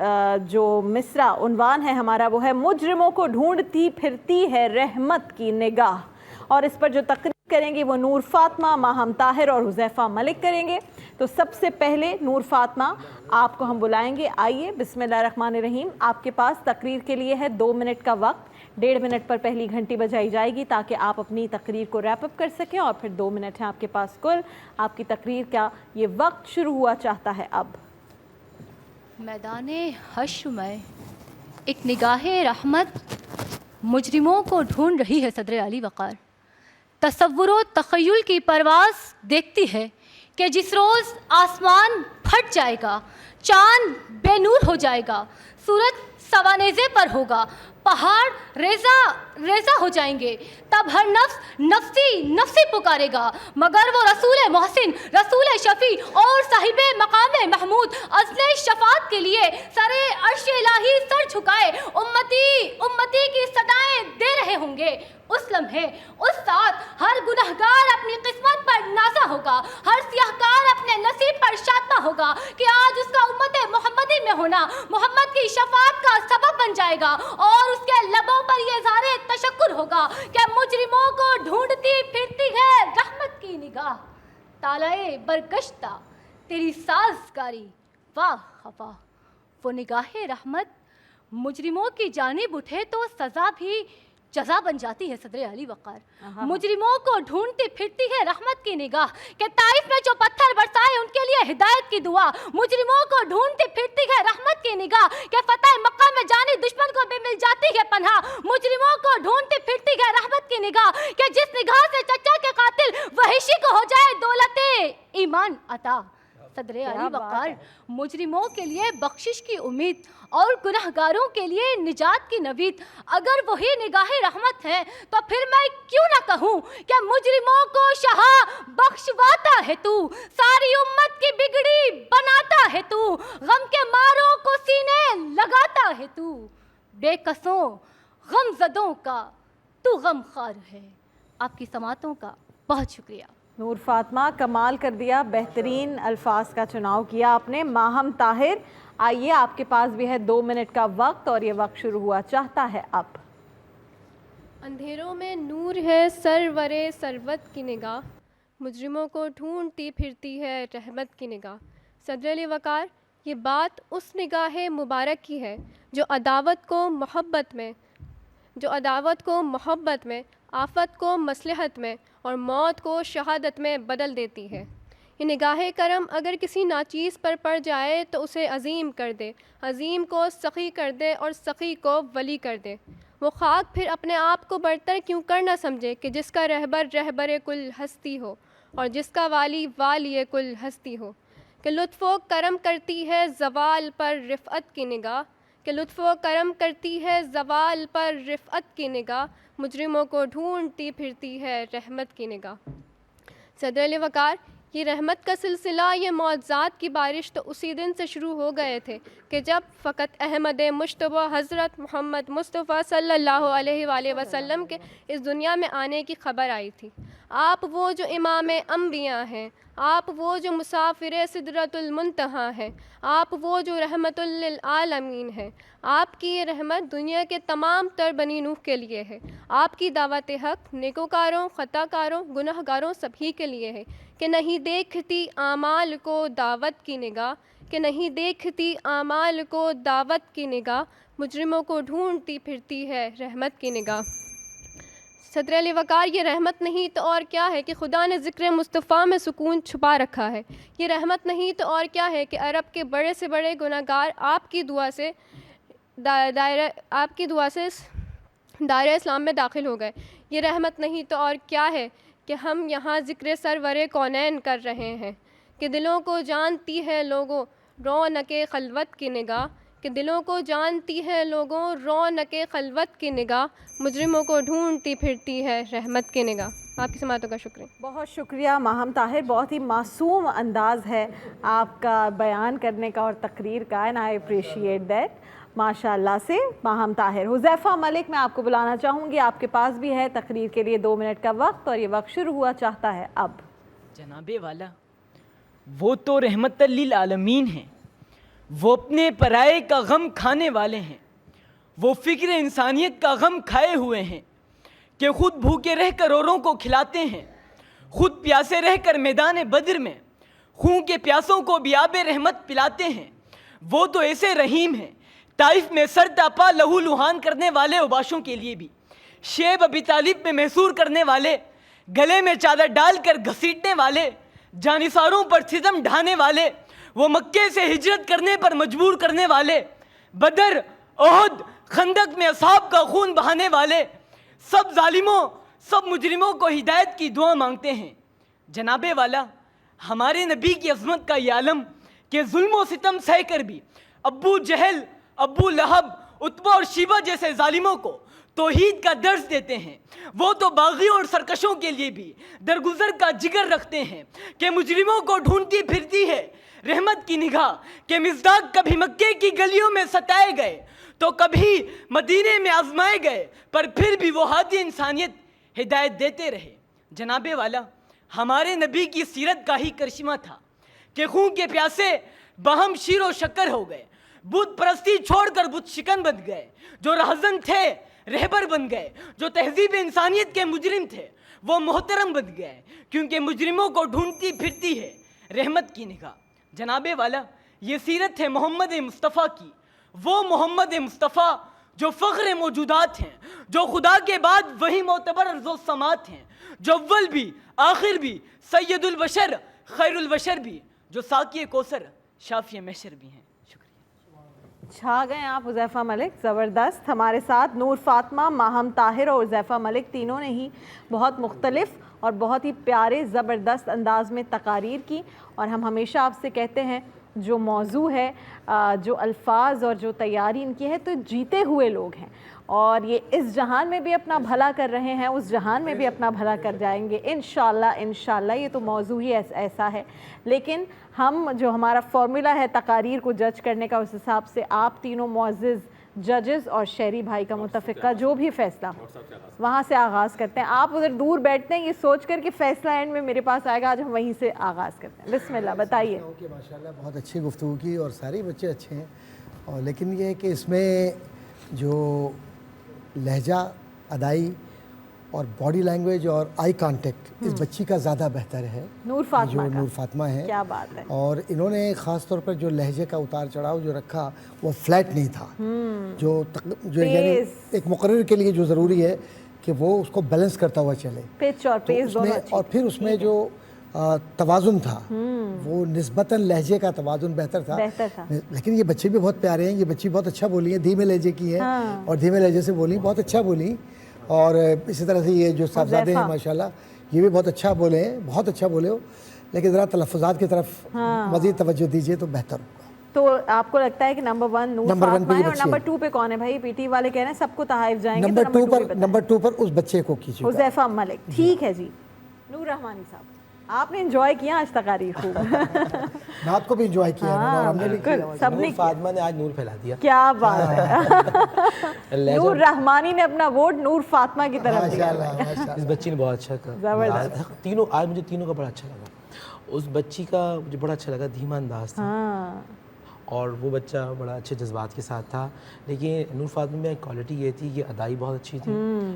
[SPEAKER 3] جو مصرع عنوان ہے ہمارا وہ ہے مجرموں کو ڈھونڈتی پھرتی ہے رحمت کی نگاہ. اور اس پر جو تقریر کریں گی وہ نور فاطمہ، ماہم طاہر اور حذیفہ ملک کریں گے۔ تو سب سے پہلے نور فاطمہ آپ کو ہم بلائیں گے، آئیے۔ بسم اللہ الرحمن الرحیم۔ آپ کے پاس تقریر کے لیے ہے 2 منٹ کا وقت، 1.5 منٹ پر پہلی گھنٹی بجائی جائے گی تاکہ آپ اپنی تقریر کو ریپ اپ کر سکیں، اور پھر 2 منٹ ہیں آپ کے پاس کل۔ آپ کی تقریر کا یہ وقت شروع ہوا چاہتا ہے اب۔
[SPEAKER 7] میدان حشر میں ایک نگاہ رحمت مجرموں کو ڈھونڈ رہی ہے صدر علی وقار۔ تصور و تخیل کی پرواز دیکھتی ہے کہ جس روز آسمان پھٹ جائے گا، چاند بے نور ہو جائے گا، سورج سوانیزے پر ہوگا، پہاڑ ریزہ ہو جائیں گے، تب ہر نفس نفسی پکارے گا، مگر وہ رسول محسن، رسول شفیع اور صاحب مقام محمود ازل شفاعت کے لیے سر عرش الہی سر جھکائے امتی کی صدائیں دے رہے ہوں گے۔ اس لمحے، اس ساتھ ہر گنہگار اپنی قسمت پر نازا ہوگا، ہر سیاہکار اپنے نصیب پر شادمہ ہوگا کہ آج اس کا امت محمدی میں ہونا محمد کی شفاعت کا سبب بن جائے گا، اور اس کے لبوں پر یہ اظہار تشکر ہوگا کہ مجرموں کو ڈھونڈتی پھرتی ہے رحمت کی نگاہ۔ تالائے برگشتہ تیری سازگاری واہ خفا، وہ نگاہ رحمت مجرموں کی جانب اٹھے تو سزا بھی جزا بن جاتی ہے صدر علی وقار۔ مجرموں کو ڈھونڈتی پھرتی ہے رحمت کی نگاہ، کہ طائف میں جو پتھر برسائے ان کے لیے ہدایت کی دعا۔ مجرموں کو ڈھونڈتی پھرتی ہے رحمت کی نگاہ، کہ فتح مکہ میں جانے دشمن کو بھی مل جاتی ہے پناہ۔ مجرموں کو ڈھونڈتی پھرتی ہے رحمت کی نگاہ، کہ جس نگاہ سے چچا کے قاتل وحشی کو ہو جائے دولت ایمان عطا۔ صدر علی وقار مجرموں کے لیے بخشش کی امید اور گناہگاروں کے لیے نجات کی نوید۔ اگر وہی نگاہ رحمت ہے تو پھر میں کیوں نہ کہوں کہ مجرموں کو شہا بخشواتا ہے تو، ساری امت کی بگڑی بناتا ہے تو، غم کے ماروں کو سینے لگاتا ہے تو، بے کسوں غم زدوں کا تو غم خار ہے۔ آپ کی سماعتوں کا بہت شکریہ۔
[SPEAKER 3] نور فاطمہ کمال کر دیا، بہترین الفاظ کا چناؤ کیا آپ نے۔ ماہم طاہر آئیے، آپ کے پاس بھی ہے 2 منٹ کا وقت، اور یہ وقت شروع ہوا چاہتا ہے اب۔
[SPEAKER 8] اندھیروں میں نور ہے سرور ثروت کی نگاہ، مجرموں کو ڈھونڈتی پھرتی ہے رحمت کی نگاہ۔ صدر علی وقار، یہ بات اس نگاہ مبارک کی ہے جو عداوت کو محبت میں، آفت کو مصلحت میں اور موت کو شہادت میں بدل دیتی ہے۔ یہ نگاہ کرم اگر کسی ناچیز پر پڑ جائے تو اسے عظیم کر دے، عظیم کو سخی کر دے اور سخی کو ولی کر دے۔ وہ خاک پھر اپنے آپ کو برتر کیوں کر نہ سمجھے کہ جس کا رہبر کل ہستی ہو، اور جس کا والی والی کل ہستی ہو۔ کہ لطف و کرم کرتی ہے زوال پر رفعت کی نگاہ، کہ لطف و کرم کرتی ہے زوال پر رفعت کی نگاہ، مجرموں کو ڈھونڈتی پھرتی ہے رحمت کی نگاہ۔ صدر علی وقار، یہ رحمت کا سلسلہ، یہ معجزات کی بارش تو اسی دن سے شروع ہو گئے تھے کہ جب فقط احمد مجتبی حضرت محمد مصطفیٰ صلی اللہ علیہ وآلہ وسلم کے اس دنیا میں آنے کی خبر آئی تھی۔ آپ وہ جو امام انبیاء ہیں، آپ وہ جو مسافر سدرۃ المنتہا ہیں، آپ وہ جو رحمت للعالمین ہیں۔ آپ کی یہ رحمت دنیا کے تمام تر بنی نوح کے لیے ہے۔ آپ کی دعوت حق نیکوکاروں، خطا کاروں، گناہ گاروں سبھی کے لیے ہے، کہ نہیں دیکھتی اعمال کو دعوت کی نگاہ، کہ نہیں دیکھتی اعمال کو دعوت کی نگاہ، مجرموں کو ڈھونڈتی پھرتی ہے رحمت کی نگاہ۔ صدر علی وقار، یہ رحمت نہیں تو اور کیا ہے کہ خدا نے ذکر مصطفیٰ میں سکون چھپا رکھا ہے۔ یہ رحمت نہیں تو اور کیا ہے کہ عرب کے بڑے سے بڑے گناہ گار آپ کی دعا سے دائرہ اسلام میں داخل ہو گئے۔ یہ رحمت نہیں تو اور کیا ہے کہ ہم یہاں ذکر سرور کونین کر رہے ہیں، کہ دلوں کو جانتی ہے لوگوں رونق خلوت کی نگاہ، کہ دلوں کو جانتی ہے لوگوں رونق خلوت کی نگاہ، مجرموں کو ڈھونڈتی پھرتی ہے رحمت کی نگاہ۔ آپ کی سماعتوں کا شکریہ۔
[SPEAKER 3] بہت شکریہ ماہم طاہر، بہت ہی معصوم انداز ہے آپ کا بیان کرنے کا اور تقریر کا، اینڈ آئی اپریشیٹ دیٹ، ماشاء اللہ سے ماہم طاہر۔ حذیفہ ملک میں آپ کو بلانا چاہوں گی، آپ کے پاس بھی ہے تقریر کے لیے 2 منٹ کا وقت، اور یہ وقت شروع ہوا چاہتا ہے اب۔
[SPEAKER 9] جناب والا، وہ تو رحمت للعالمین ہیں، وہ اپنے پرائے کا غم کھانے والے ہیں، وہ فکر انسانیت کا غم کھائے ہوئے ہیں، کہ خود بھوکے رہ کر اوروں کو کھلاتے ہیں، خود پیاسے رہ کر میدان بدر میں خون کے پیاسوں کو بھی آب رحمت پلاتے ہیں. وہ تو ایسے رحیم ہیں طائف میں سر تاپا لہو لہان کرنے والے اوباشوں کے لیے بھی، شیب ابی طالب میں محصور کرنے والے، گلے میں چادر ڈال کر گھسیٹنے والے، جانثاروں پر ستم ڈھانے والے، وہ مکے سے ہجرت کرنے پر مجبور کرنے والے، بدر، احد، خندق میں اصحاب کا خون بہانے والے، سب ظالموں، سب مجرموں کو ہدایت کی دعا مانگتے ہیں. جناب والا، ہمارے نبی کی عظمت کا یہ عالم کہ ظلم و ستم سہ کر بھی ابو جہل، ابو لہب، عتبہ اور شیبہ جیسے ظالموں کو توحید کا درس دیتے ہیں. وہ تو باغیوں اور سرکشوں کے لیے بھی درگزر کا جگر رکھتے ہیں کہ مجرموں کو ڈھونڈتی پھرتی ہے رحمت کی نگاہ، کہ مصداق کبھی مکے کی گلیوں میں ستائے گئے تو کبھی مدینے میں آزمائے گئے، پر پھر بھی وہ ہادی انسانیت ہدایت دیتے رہے. جناب والا، ہمارے نبی کی سیرت کا ہی کرشمہ تھا کہ خون کے پیاسے باہم شیر و شکر ہو گئے، بت پرستی چھوڑ کر بت شکن بن گئے، جو رہزن تھے رہبر بن گئے، جو تہذیب انسانیت کے مجرم تھے وہ محترم بن گئے، کیونکہ مجرموں کو ڈھونڈتی پھرتی ہے رحمت کی نگاہ. جناب والا، یہ سیرت ہے محمد مصطفیٰ کی، وہ محمد مصطفیٰ جو فخر موجودات ہیں، جو خدا کے بعد وہی معتبر ارض و سماعت ہیں، جو اول بھی آخر بھی سید البشر خیر البشر بھی، جو ساقی کوثر شافی محشر بھی ہیں.
[SPEAKER 3] چھا گئے آپ حذیفہ ملک، زبردست. ہمارے ساتھ نور فاطمہ، ماہم طاہر اور حذیفہ ملک تینوں نے ہی بہت مختلف اور بہت ہی پیارے زبردست انداز میں تقاریر کی. اور ہم ہمیشہ آپ سے کہتے ہیں جو موضوع ہے، جو الفاظ اور جو تیاری ان کی ہے، تو جیتے ہوئے لوگ ہیں اور یہ اس جہان میں بھی اپنا بھلا کر رہے ہیں، اس جہان میں بھی اپنا بھلا کر جائیں گے انشاءاللہ. انشاءاللہ یہ تو موضوع ہی ایسا ہے. لیکن ہم جو ہمارا فارمولا ہے تقاریر کو جج کرنے کا، اس حساب سے آپ تینوں معزز ججز اور شہری بھائی کا متفقہ جو بھی فیصلہ وہاں سے آغاز کرتے ہیں. آپ ادھر دور بیٹھتے ہیں یہ سوچ کر کہ فیصلہ اینڈ میں میرے پاس آئے گا، آج ہم وہیں سے آغاز کرتے ہیں. بسم اللہ، بتائیے.
[SPEAKER 5] ماشاءاللہ بہت اچھی گفتگو کی اور سارے بچے اچھے ہیں، اور لیکن یہ ہے کہ اس میں جو لہجہ، ادائی اور باڈی لینگویج اور آئی کانٹیکٹ اس بچی کا زیادہ بہتر ہے،
[SPEAKER 3] نور فاطمہ
[SPEAKER 5] جو نور فاطمہ ہے.
[SPEAKER 3] کیا بات ہے.
[SPEAKER 5] اور انہوں نے خاص طور پر جو لہجے کا اتار چڑھاؤ جو رکھا وہ فلیٹ نہیں تھا، جو یعنی ایک مقرر کے لیے جو ضروری ہے کہ وہ اس کو بیلنس کرتا ہوا چلے،
[SPEAKER 3] پچ اور پیس دونوں.
[SPEAKER 5] اور پھر اس میں جو توازن تھا وہ نسبتاً لہجے کا توازن بہتر تھا. لیکن یہ بچے بھی بہت پیارے ہیں، یہ بچی بہت اچھا بولی ہیں، دھیمے لہجے کی ہیں اور دھیمے لہجے سے بولی، بہت اچھا بولی. اور اسی طرح سے یہ جو صاحبزادے ہیں ماشاءاللہ یہ بھی بہت اچھا بولے ہیں، بہت اچھا بولے ہو، لیکن ذرا تلفظات کی طرف مزید توجہ دیجیے تو بہتر ہوگا.
[SPEAKER 3] تو آپ کو لگتا ہے کہ نمبر 1 نور فاطمہ ہے اور نمبر 2 پہ کون ہے بھائی؟ پی ٹی والے کہہ رہے ہیں سب کو تحائف جائیں گے.
[SPEAKER 5] نمبر 2 پر اس بچے کو کیجیے.
[SPEAKER 3] حذیفہ ملک. ٹھیک ہے جی. نور رحمانی صاحب، آپ نے انجوائے کیا آج تقاریر خوب.
[SPEAKER 5] نعت کو بھی انجوائے کیا اور ہم نے بھی کیا.
[SPEAKER 3] سب نے
[SPEAKER 2] فاطمہ نے آج نور پھیلا دیا.
[SPEAKER 3] کیا بات ہے. نور رحمانی نے اپنا ووٹ نور فاطمہ کی طرف دیا.
[SPEAKER 2] اس بچی نے بہت اچھا کہا. تینوں آج مجھے تینوں کا بڑا اچھا لگا. اس بچی کا مجھے بڑا اچھا لگا، دھیما انداز تھا اور وہ بچہ بڑا اچھے جذبات کے ساتھ تھا. لیکن نور فاطمہ میں ایک کوالٹی یہ تھی کہ ادائی بہت اچھی تھی.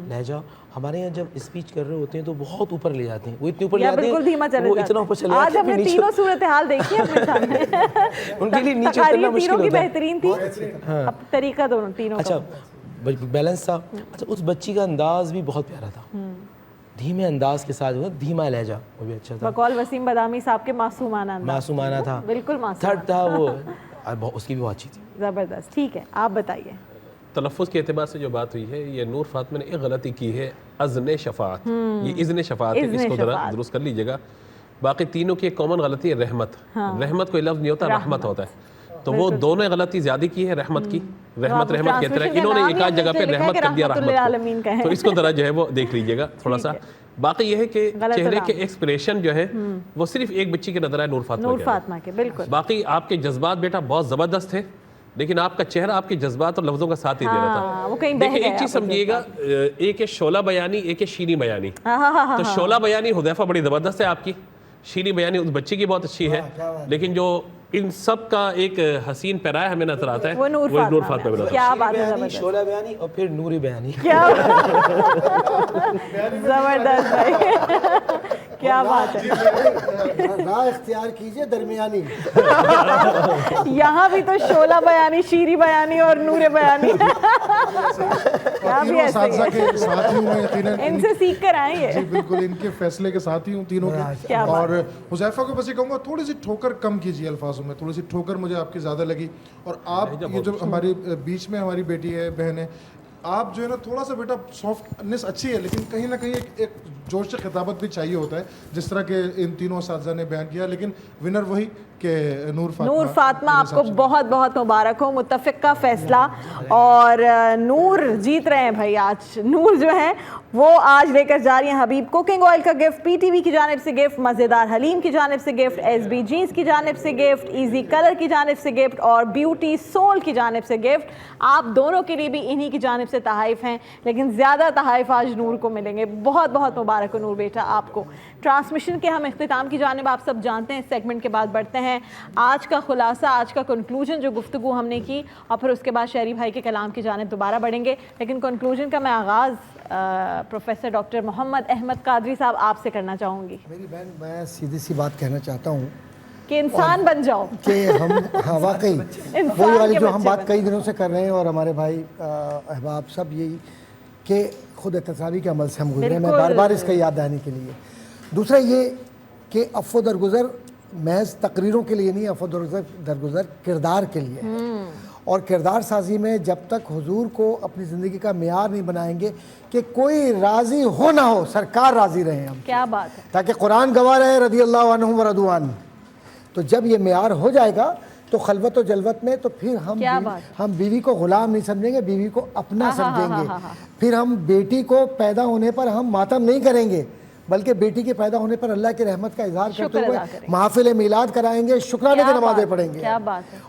[SPEAKER 2] لہجہ ہمارے یہاں جب اسپیچ کر رہے ہوتے ہیں تو بہت اوپر لے جاتے ہیں، وہ اتنے اوپر لے جاتے ہیں، وہ اتنا اوپر چلے جاتے ہیں.
[SPEAKER 3] آج ہم نے تینوں صورتحال دیکھی اپنے سامنے.
[SPEAKER 2] ان کے لیے نیچے اترنا مشکل ہوتا ہے.
[SPEAKER 3] بہترین تھی طریقہ دونوں تینوں.
[SPEAKER 2] اچھا بیلنس تھا. اچھا اس بچی کا انداز بھی بہت پیارا تھا، دھیمے انداز کے ساتھ، دھیما لہجہ، وہ بھی اچھا تھا.
[SPEAKER 3] بقول وسیم بادامی صاحب کے معصومانہ تھا، بالکل معصوم.
[SPEAKER 2] تھرڈ تھا وہ، اس کی بھی بہت اچھی تھی.
[SPEAKER 3] زبردست. ٹھیک ہے آپ بتائیے.
[SPEAKER 4] تلفظ کے اعتبار سے جو بات ہوئی ہے، یہ نور فاطمہ نے ایک غلطی کی ہے، اذن شفاعت. یہ اذن شفاعت ہے، اس کو ذرا درست کر لیجیے گا. باقی تینوں کی ایک کامن غلطی ہے رحمت. رحمت کوئی لفظ نہیں ہوتا، رحمت ہوتا ہے. تو وہ دونوں غلطی زیادہ کی ہے رحمت کی. رحمت کہتے ہیں، انہوں نے ایک آدھ جگہ پہ رحمت کر دیا رحمت کو. تو اس کو ذرا جو ہے وہ دیکھ لیجیے گا تھوڑا سا. باقی یہ ہے کہ چہرے کے ایکسپریشن جو ہے وہ صرف ایک بچی کی نظر آئے، نور فاطمہ
[SPEAKER 3] کے. بالکل.
[SPEAKER 4] باقی آپ کے جذبات بیٹا بہت زبردست ہے، لیکن آپ کا چہرہ آپ کے جذبات اور لفظوں کا ساتھ ہی دے رہا تھا. دیکھیں ایک چیز سمجھیے گا، ایک ہے شعلہ بیانی، ایک ہے شیریں بیانی. تو شعلہ بیانی حذیفہ بڑی زبردست ہے آپ کی، شیریں بیانی اس بچی کی بہت اچھی ہے، لیکن جو ان سب کا ایک حسین پیرایہ ہمیں نظر آتا ہے وہ نور فاطمہ میں.
[SPEAKER 3] کیا بات ہے.
[SPEAKER 2] شعلہ بیانی اور پھر نوری بیانی.
[SPEAKER 3] زبردست بھائی. کیا بات ہے.
[SPEAKER 5] راہ اختیار کیجئے درمیانی.
[SPEAKER 3] یہاں بھی تو شعلہ بیانی, شیری بیانی اور نور بیانی. یہاں بھی ایسے ہی
[SPEAKER 6] اساتذہ
[SPEAKER 3] ہے.
[SPEAKER 6] کے ساتھی ہوں میں یقیناً.
[SPEAKER 3] ان سے سیکھ کر آئیں گے.
[SPEAKER 6] جی بالکل, ان کے فیصلے کے ساتھ ہی ہوں تینوں کے. اور حذیفہ کو بس یہ کہوں گا تھوڑی سی ٹھوکر کم کیجیے الفاظوں میں, تھوڑی سی ٹھوکر مجھے آپ کی زیادہ لگی. اور آپ یہ جو ہماری بیچ میں ہماری بیٹی ہے, بہن ہے, آپ جو ہے نا تھوڑا سا بیٹا سافٹنس اچھی ہے, لیکن کہیں نہ کہیں ایک جوش سے خطابت بھی چاہیے ہوتا ہے, جس طرح کہ ان تینوں اساتذہ نے بیان کیا. لیکن ونر وہی کہ نور
[SPEAKER 3] فاطمہ, آپ کو بہت بہت مبارک ہو. متفق کا فیصلہ, اور نور جیت رہے ہیں بھائی آج. نور جو ہیں وہ آج لے کر جا رہی ہیں حبیب کوکنگ آئل کا گفٹ, پی ٹی وی کی جانب سے گفٹ, مزیدار حلیم کی جانب سے گفٹ, ایس بی جینز کی جانب سے گفٹ, ایزی کلر کی جانب سے گفٹ, اور بیوٹی سول کی جانب سے گفٹ. آپ دونوں کے لیے بھی انہی کی جانب سے تحائف ہیں, لیکن زیادہ تحائف آج نور کو ملیں گے. بہت بہت مبارک ہو نور بیٹا آپ کو. ٹرانسمیشن کے ہم اختتام کی جانب آپ سب جانتے ہیں, اس سیگمنٹ کے بعد بڑھتے ہیں آج کا خلاصہ, آج کا کنکلوژن جو گفتگو ہم نے کی, اور پھر اس کے بعد شہری بھائی کے کلام کی جانب دوبارہ بڑھیں گے. لیکن کنکلوژن کا میں آغاز پروفیسر ڈاکٹر محمد احمد قادری صاحب آپ سے کرنا چاہوں گی.
[SPEAKER 5] میری بہن, میں سیدھی سی بات کہنا چاہتا ہوں
[SPEAKER 3] کہ انسان بن جاؤ,
[SPEAKER 5] کہ ہم ہاں واقعی وہی والی جو ہم بات کئی دنوں سے کر رہے ہیں, اور ہمارے بھائی احباب سب یہی کہ خود احتسابی کے عمل سے ہم گزرے ہیں. میں بار بار اس کا یاد دہانی کے لیے. دوسرا یہ کہ عفو درگزر محض تقریروں کے لیے نہیں, عفو درگزر کردار کے لیے. اور کردار سازی میں جب تک حضور کو اپنی زندگی کا معیار نہیں بنائیں گے کہ کوئی راضی ہو نہ ہو, سرکار راضی رہے ہم,
[SPEAKER 3] کیا بات ہے,
[SPEAKER 5] تاکہ قرآن گواہ رہے رضی اللہ عنہم ورضوا عنہ. تو جب یہ معیار ہو جائے گا تو خلوت و جلوت میں تو پھر ہم بیوی کو غلام نہیں سمجھیں گے, بیوی کو اپنا سمجھیں گے. پھر ہم بیٹی کو پیدا ہونے پر ہم ماتم نہیں کریں گے, بلکہ بیٹی کے پیدا ہونے پر اللہ کی رحمت کا اظہار کرتے ہوئے محافل میلاد کرائیں گے, شکرانے کی نمازیں پڑھیں گے.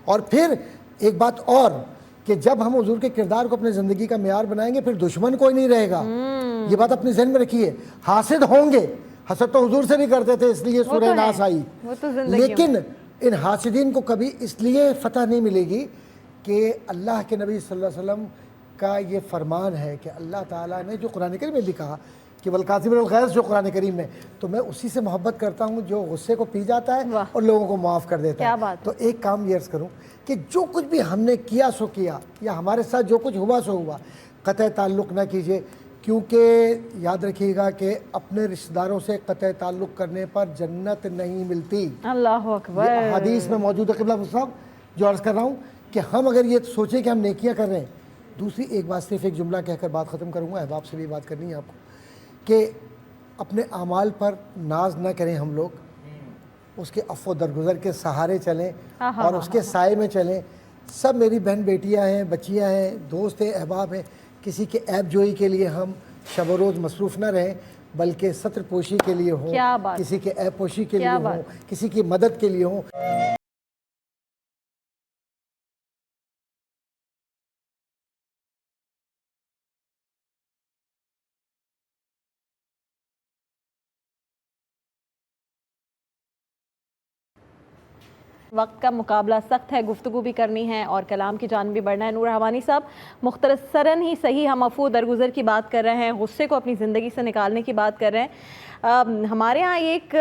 [SPEAKER 5] اور پھر ایک بات اور کہ جب ہم حضور کے کردار کو اپنی زندگی کا معیار بنائیں گے, پھر دشمن کوئی نہیں رہے گا. یہ بات اپنے ذہن میں رکھیے. حاسد ہوں گے, حسد تو حضور سے بھی کرتے تھے, اس لیے سورہ ناس آئی. لیکن ان حاسدین کو کبھی اس لیے فتح نہیں ملے گی کہ اللہ کے نبی صلی اللہ علیہ وسلم کا یہ فرمان ہے کہ اللہ تعالیٰ نے جو قرآن کریم میں بھی کہا کہ والکاظمین الغیظ, جو قرآن کریم میں, تو میں اسی سے محبت کرتا ہوں جو غصے کو پی جاتا ہے اور لوگوں کو معاف کر دیتا ہے. تو ایک کام یہ عرض کروں کہ جو کچھ بھی ہم نے کیا سو کیا, یا ہمارے ساتھ جو کچھ ہوا سو ہوا, قطع تعلق نہ کیجیے. کیونکہ یاد رکھیے گا کہ اپنے رشتہ داروں سے قطع تعلق کرنے پر جنت نہیں ملتی.
[SPEAKER 3] اللہ اکبر.
[SPEAKER 5] حدیث میں موجود ہے. قبلہ صاحب جو عرض کر رہا ہوں کہ ہم اگر یہ سوچیں کہ ہم نیکیاں کر رہے ہیں. دوسری ایک بات, صرف ایک جملہ کہہ کر بات ختم کروں گا, احباب سے بھی بات کرنی ہے آپ کو, کہ اپنے اعمال پر ناز نہ کریں ہم لوگ, اس کے عفو درگزر کے سہارے چلیں اور اس کے سائے میں چلیں. سب میری بہن بیٹیاں ہیں, بچیاں ہیں, دوست ہیں, احباب ہیں. کسی کے عیب جوئی کے لیے ہم شب و روز مصروف نہ رہیں, بلکہ ستر پوشی کے لیے ہوں, کسی کے عیب پوشی کے لیے ہوں, کسی کی مدد کے لیے ہوں.
[SPEAKER 3] وقت کا مقابلہ سخت ہے, گفتگو بھی کرنی ہے اور کلام کی جانب بھی بڑھنا ہے. نور حوانی صاحب, مختصراً ہی صحیح ہم عفو درگزر کی بات کر رہے ہیں, غصے کو اپنی زندگی سے نکالنے کی بات کر رہے ہیں. ہمارے ہاں ایک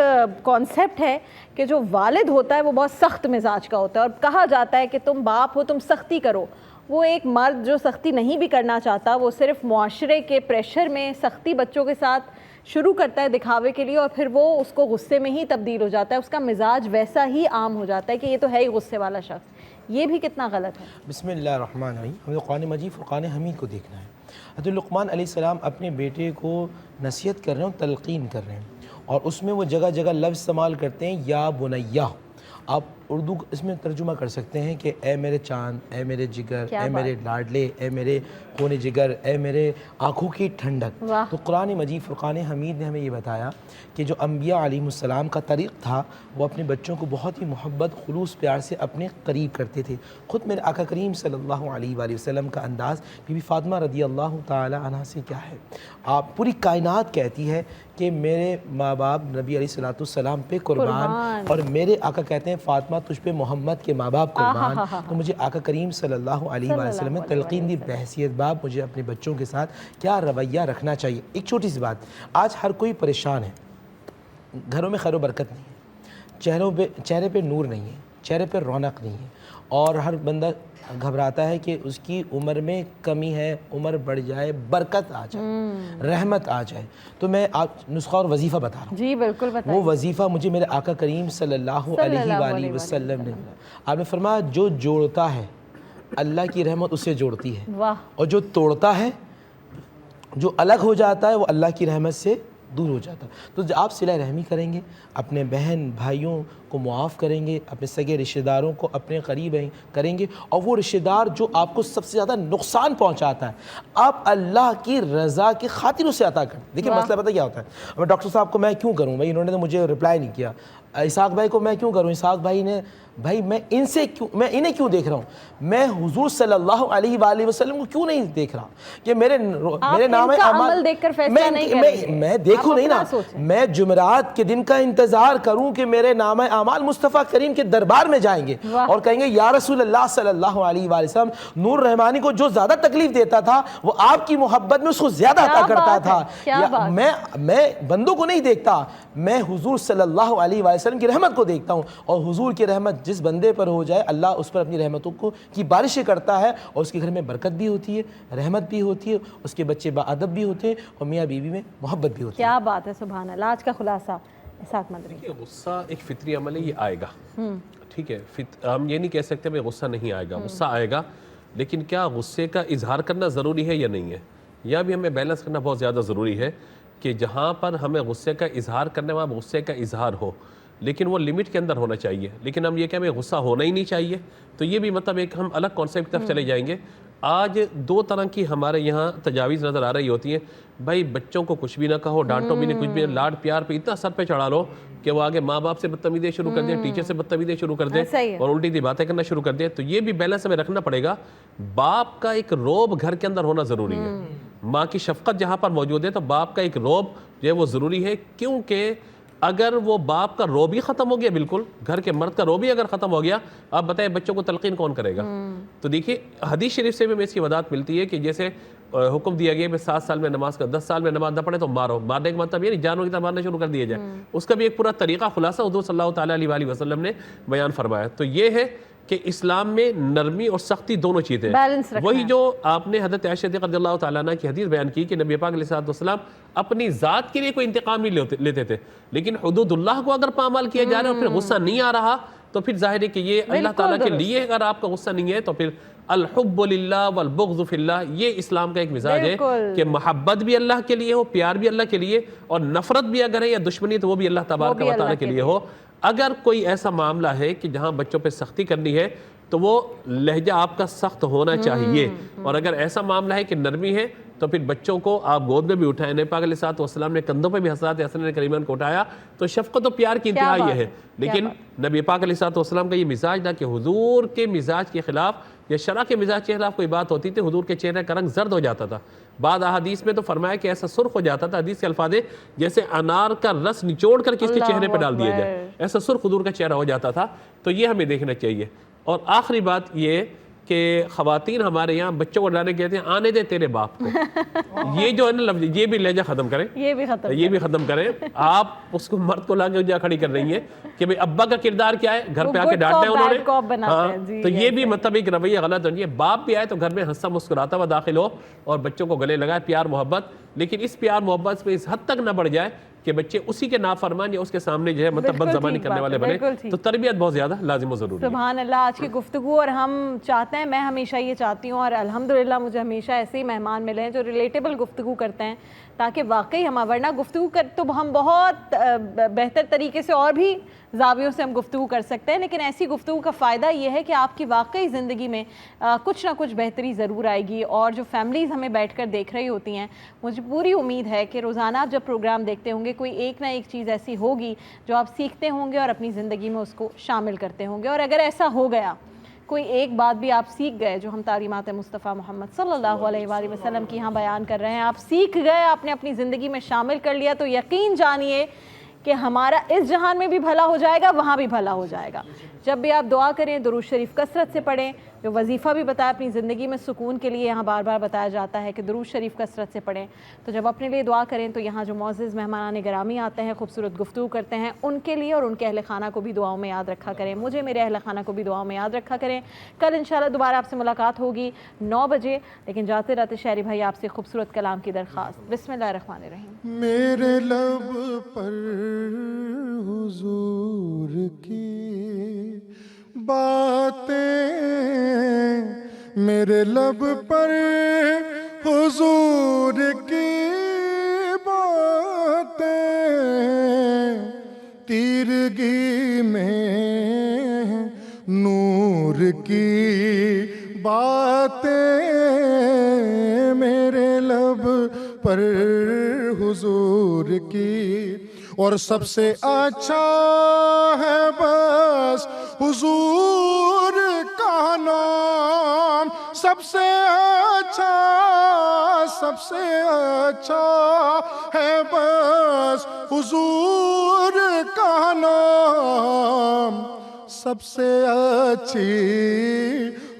[SPEAKER 3] کانسیپٹ ہے کہ جو والد ہوتا ہے وہ بہت سخت مزاج کا ہوتا ہے, اور کہا جاتا ہے کہ تم باپ ہو, تم سختی کرو. وہ ایک مرد جو سختی نہیں بھی کرنا چاہتا, وہ صرف معاشرے کے پریشر میں سختی بچوں کے ساتھ شروع کرتا ہے دکھاوے کے لیے, اور پھر وہ اس کو غصے میں ہی تبدیل ہو جاتا ہے, اس کا مزاج ویسا ہی عام ہو جاتا ہے کہ یہ تو ہے ہی غصے والا شخص. یہ بھی کتنا غلط ہے.
[SPEAKER 2] بسم اللہ الرحمن الرحیم. ہمیں قرآن مجید فرقان حمید کو دیکھنا ہے. حضرت لقمان علیہ السلام اپنے بیٹے کو نصیحت کر رہے ہیں, تلقین کر رہے ہیں, اور اس میں وہ جگہ جگہ لفظ استعمال کرتے ہیں یا بنیہ. آپ اردو اس میں ترجمہ کر سکتے ہیں کہ اے میرے چاند, اے میرے جگر, اے میرے لاڈلے, اے میرے خون جگر, اے میرے آنکھوں کی ٹھنڈک. تو قرآن مجید فرقان حمید نے ہمیں یہ بتایا کہ جو انبیاء علیہ السلام کا طریق تھا, وہ اپنے بچوں کو بہت ہی محبت, خلوص, پیار سے اپنے قریب کرتے تھے. خود میرے آقا کریم صلی اللہ علیہ وآلہ وسلم کا انداز بی بی فاطمہ رضی اللہ تعالی عنہ سے کیا ہے. آپ پوری کائنات کہتی ہے کہ میرے ماں باپ نبی علیہ السلام پہ قربان, اور میرے آقا کہتے ہیں فاطمہ تجھ پہ محمد کے ماں باپ قربان. تو مجھے آقا کریم صلی اللہ علیہ وآلہ وسلم نے تلقین دی بحیثیت باپ مجھے اپنے بچوں کے ساتھ کیا رویہ رکھنا چاہیے. ایک چھوٹی سی بات, آج ہر کوئی پریشان ہے, گھروں میں خیر و برکت نہیں ہے، چہرے پہ نور نہیں ہے، چہرے پہ رونق نہیں ہے، اور ہر بندہ گھبراتا ہے کہ اس کی عمر میں کمی ہے، عمر بڑھ جائے، برکت آ جائے، رحمت آ جائے۔ تو میں آپ نسخہ اور وظیفہ بتا رہا ہوں۔
[SPEAKER 3] جی بالکل بتائیے۔
[SPEAKER 2] وہ وظیفہ مجھے میرے آقا کریم صلی اللہ علیہ وآلہ وسلم نے، آپ نے فرمایا جو جوڑتا ہے اللہ کی رحمت اسے جوڑتی ہے،
[SPEAKER 3] واہ۔
[SPEAKER 2] اور جو توڑتا ہے، جو الگ ہو جاتا ہے، وہ اللہ کی رحمت سے دور ہو جاتا ہے۔ تو آپ صلہ رحمی کریں گے، اپنے بہن بھائیوں کو معاف کریں گے، اپنے سگے رشتہ داروں کو اپنے قریب کریں گے، اور وہ رشتہ دار جو آپ کو سب سے زیادہ نقصان پہنچاتا ہے آپ اللہ کی رضا کی خاطر اسے عطا کریں۔ دیکھیں مسئلہ پتہ کیا ہوتا ہے، اب ڈاکٹر صاحب کو میں کیوں کروں بھائی، انہوں نے تو مجھے رپلائی نہیں کیا، اسحاق بھائی کو میں کیوں کروں، اسحاق بھائی نے، بھائی میں انہیں کیوں دیکھ رہا ہوں، میں حضور صلی اللہ علیہ وآلہ وسلم کو کیوں نہیں دیکھ رہا کہ میرے نام
[SPEAKER 3] عمل دیکھ کر فیصلہ نہیں کریں،
[SPEAKER 2] میں دیکھوں نہیں نا، میں جمعرات کے دن کا انتظار کروں کہ میرے نام اعمال مصطفیٰ کریم کے دربار میں جائیں گے اور کہیں گے یا رسول اللہ صلی اللہ علیہ وآلہ وسلم، نور رحمانی کو جو زیادہ تکلیف دیتا تھا وہ آپ کی محبت میں اس کو زیادہ عطا کرتا تھا۔ میں بندوں کو نہیں دیکھتا، میں حضور صلی اللہ علیہ وآلہ وسلم کی رحمت کو دیکھتا ہوں، اور حضور کی رحمت جس بندے پر ہو جائے اللہ اس پر اپنی رحمتوں کی بارشیں کرتا ہے، اور اس کے گھر میں برکت بھی ہوتی ہے، رحمت بھی ہوتی ہے، اس کے بچے باادب بھی ہوتے ہیں، اور میاں بیوی میں محبت بھی ہوتی ہے۔
[SPEAKER 3] کیا بات ہے، سبحان اللہ۔ آج کا خلاصہ اسحاق مدری۔
[SPEAKER 4] غصہ ایک فطری عمل ہے، یہ آئے گا، ٹھیک ہے، ہم یہ نہیں کہہ سکتے کہ غصہ نہیں آئے گا، غصہ آئے گا، لیکن کیا غصے کا اظہار کرنا ضروری ہے یا نہیں ہے، یا بھی ہمیں بیلنس کرنا بہت زیادہ ضروری ہے کہ جہاں پر ہمیں غصے کا اظہار کرنے وہاں غصے کا اظہار ہو، لیکن وہ لمٹ کے اندر ہونا چاہیے۔ لیکن ہم یہ کہ ہمیں غصہ ہونا ہی نہیں چاہیے، تو یہ بھی مطلب ایک ہم الگ کانسیپٹ کی طرف چلے جائیں گے۔ آج دو طرح کی ہمارے یہاں تجاویز نظر آ رہی ہوتی ہیں، بھائی بچوں کو کچھ بھی نہ کہو، ڈانٹو بھی نہیں، کچھ بھی، لاڈ پیار پہ اتنا سر پہ چڑھا لو کہ وہ آگے ماں باپ سے بدتمیزی شروع کر دیں، ٹیچر سے بدتمیزی شروع کر دیں، اور الٹی سی باتیں کرنا شروع کر دیں۔ تو یہ بھی بیلنس ہمیں رکھنا پڑے گا۔ باپ کا ایک روب گھر کے اندر ہونا ضروری ہے، ماں کی شفقت جہاں پر موجود ہے تو باپ کا ایک روب جو ہے وہ ضروری ہے، کیونکہ اگر وہ باپ کا روب ہی ختم ہو گیا، بالکل گھر کے مرد کا روب ہی اگر ختم ہو گیا، آپ بتائیں بچوں کو تلقین کون کرے گا؟ تو دیکھیے حدیث شریف سے بھی ہمیں اس کی وضاحت ملتی ہے کہ جیسے حکم دیا گیا کہ 7 سال میں نماز کا، 10 سال میں نماز نہ پڑھے تو مارو، مارنے کا مطلب یہ نہیں جانوں کی طرح مارنا شروع کر دیا جائے، اس کا بھی ایک پورا طریقہ خلاصہ حضور صلی اللہ تعالیٰ علیہ وآلہ وسلم نے بیان فرمایا۔ تو یہ ہے کہ اسلام میں نرمی اور سختی دونوں چیزیں ہیں۔ وہی جو آپ نے حضرت عائشہ رضی اللہ تعالیٰ عنہ کی حدیث بیان کی کہ نبی پاک علیہ السلام اپنی ذات کے لیے کوئی انتقام نہیں لیتے تھے، لیکن حدود اللہ کو اگر پامال کیا جا رہا ہے اور پھر غصہ نہیں آ رہا تو پھر ظاہر ہے کہ یہ اللہ تعالیٰ کے لیے اگر آپ کا غصہ نہیں ہے تو پھر الحب للہ والبغض فی اللہ، یہ اسلام کا ایک مزاج ہے کہ محبت بھی اللہ کے لیے ہو، پیار بھی اللہ کے لیے، اور نفرت بھی اگر ہے یا دشمنی تو وہ بھی اللہ تبارک و تعالیٰ کے لیے ہو۔ اگر کوئی ایسا معاملہ ہے کہ جہاں بچوں پہ سختی کرنی ہے تو وہ لہجہ آپ کا سخت ہونا چاہیے، اور اگر ایسا معاملہ ہے کہ نرمی ہے تو پھر بچوں کو آپ گود میں بھی اٹھائیں۔ نبی پاک علیہ الصلوۃ والسلام نے کندھوں پہ بھی حضرت حسن کریمان کو اٹھایا، تو شفقت و پیار کی انتہا یہ ہے۔ لیکن نبی پاک علیہ الصلوۃ والسلام کا یہ مزاج تھا کہ حضور کے مزاج کے خلاف یا شرع کے مزاج کے خلاف کوئی بات ہوتی تھی حضور کے چہرے کا رنگ زرد ہو جاتا تھا، بعض احادیث میں تو فرمایا کہ ایسا سرخ ہو جاتا تھا، حدیث کے الفاظ ہے جیسے انار کا رس نچوڑ کر کے اس کے چہرے پہ ڈال دیا جائے، ایسا سرخ حضور کا چہرہ ہو جاتا تھا۔ تو یہ ہمیں دیکھنا چاہیے۔ اور آخری بات یہ کہ خواتین ہمارے یہاں بچوں کو ڈالنے کہتے ہیں آنے دے تیرے باپ کو، یہ جو ہے نا لفظ، یہ بھی لہجہ ختم کریں، یہ بھی ختم کریں۔ آپ اس کو مرد کو لا کے جا کھڑی کر رہی ہیں کہ بھئی ابا کا کردار کیا ہے، گھر پہ آ کے ڈانٹنا ہے انہوں نے، ہاں تو یہ بھی مطلب ایک رویہ غلط ہے۔ باپ بھی آئے تو گھر میں ہنسا مسکراتا ہوا داخل ہو اور بچوں کو گلے لگائے، پیار محبت، لیکن اس پیار محبت پہ اس حد تک نہ بڑھ جائے کہ بچے اسی کے نافرمان یا اس کے سامنے جو ہے مطلب بد زبانی کرنے والے بنے۔ تو تربیت بہت زیادہ لازم و ضروری ہے۔
[SPEAKER 3] سبحان اللہ، آج کی گفتگو، اور ہم چاہتے ہیں، میں ہمیشہ یہ چاہتی ہوں اور الحمدللہ مجھے ہمیشہ ایسے ہی مہمان ملے ہیں جو ریلیٹیبل گفتگو کرتے ہیں، تاکہ واقعی ہم، ورنہ گفتگو کر تو ہم بہت بہتر طریقے سے اور بھی زاویوں سے ہم گفتگو کر سکتے ہیں، لیکن ایسی گفتگو کا فائدہ یہ ہے کہ آپ کی واقعی زندگی میں کچھ نہ کچھ بہتری ضرور آئے گی۔ اور جو فیملیز ہمیں بیٹھ کر دیکھ رہی ہوتی ہیں، مجھے پوری امید ہے کہ روزانہ آپ جب پروگرام دیکھتے ہوں گے کوئی ایک نہ ایک چیز ایسی ہوگی جو آپ سیکھتے ہوں گے اور اپنی زندگی میں اس کو شامل کرتے ہوں گے۔ اور اگر ایسا ہو گیا، کوئی ایک بات بھی آپ سیکھ گئے جو ہم تعلیمات مصطفیٰ محمد صلی اللہ علیہ وآلہ وسلم کی یہاں بیان کر رہے ہیں، آپ سیکھ گئے، آپ نے اپنی زندگی میں شامل کر لیا، تو یقین جانیے کہ ہمارا اس جہان میں بھی بھلا ہو جائے گا، وہاں بھی بھلا ہو جائے گا۔ جب بھی آپ دعا کریں درود شریف کثرت سے پڑھیں، جو وظیفہ بھی بتایا اپنی زندگی میں سکون کے لیے یہاں بار بار بتایا جاتا ہے کہ درود شریف کثرت سے پڑھیں۔ تو جب اپنے لیے دعا کریں تو یہاں جو معزز مہمانان گرامی آتے ہیں، خوبصورت گفتگو کرتے ہیں، ان کے لیے اور ان کے اہل خانہ کو بھی دعاؤں میں یاد رکھا کریں، مجھے میرے اہل خانہ کو بھی دعاؤں میں یاد رکھا کریں۔ کل انشاءاللہ دوبارہ آپ سے ملاقات ہوگی 9 بجے، لیکن جاتے رہتے شہری بھائی آپ سے خوبصورت کلام کی درخواست۔ بسم اللہ الرحمن الرحیم۔
[SPEAKER 6] میرے لب پر حضور کی باتیں، میرے لب پر حضور کی باتیں، تیرگی میں نور کی باتیں، میرے لب پر حضور کی، اور سب سے اچھا ہے بس حضور کا نام، سب سے اچھا ہے بس حضور کا نام، سب سے اچھی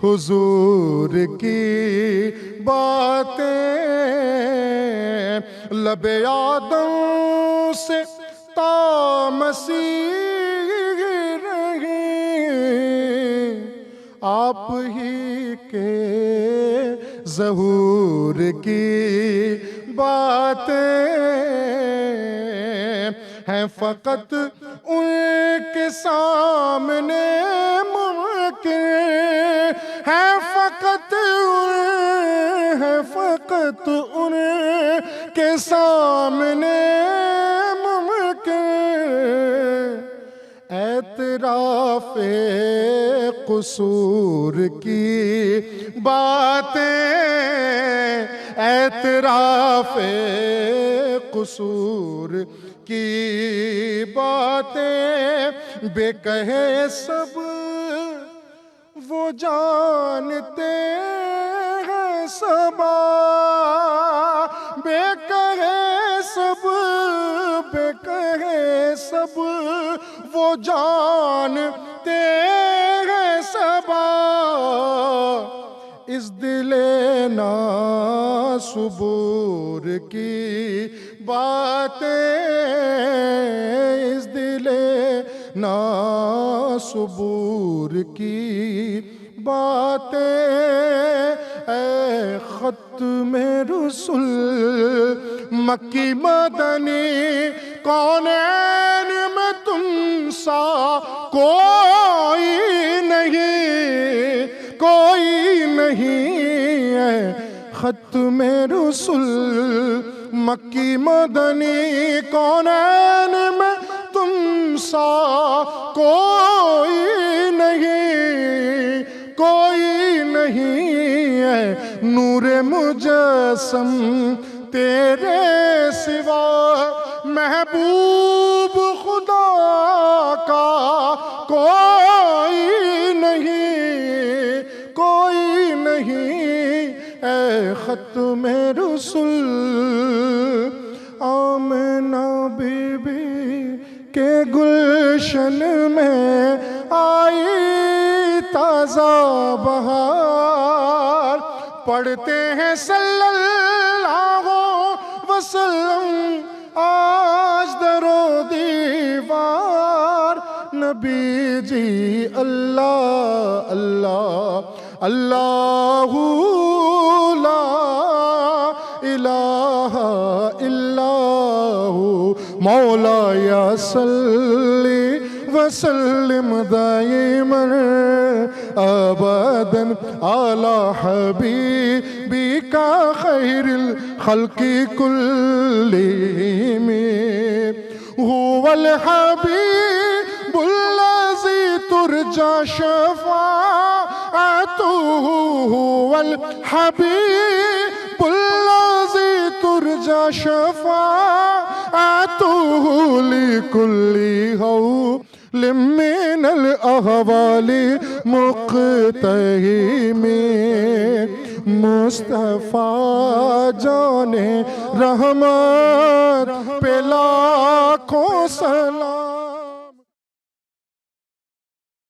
[SPEAKER 6] حضور کی باتیں، لب آدم سے تا مسیح رہی، آپ ہی کے ظہور کی باتیں ہیں، فقط ان کے سامنے ممکن ہے، فقط ان کے سامنے ممکن، اعتراف قصور کی باتیں، اعتراف قصور کی باتیں، بے کہے سب وہ جانتے ہیں صبا، بے کہے سب وہ جانتے ہیں صبا، اس دل ناصبور کی باتیں، اس دل ناصبور کی باتیں، اے ختم رسول مکی مدنی، کونین میں تم سا کوئی نہیں، کوئی نہیں، اے ختم رسول مکی مدنی، کونین میں تم سا کوئی نہیں، کوئی نہیں، ہے نور مجسم تیرے سوا، محبوب خدا کا کوئی نہیں، کوئی نہیں، اے ختم رسول، آمنہ بی بی کے گلشن میں آئی تازہ بہار، پڑھتے ہیں صلی اللہ وسلم آج در و دیوار، نبی جی اللہ اللہ اللہ لا الہ الا ہو، مولا صلی وسلم دائما ابدا علی حبیبک خیر الخلق کلہم، هو الحبیب الذی ترجى شفاعته، هو الحبیب الذی ترجى شفاعته لكل هول من الأهوال مقتحم، مصطفیٰ جان رحمت پہ لاکھوں سلام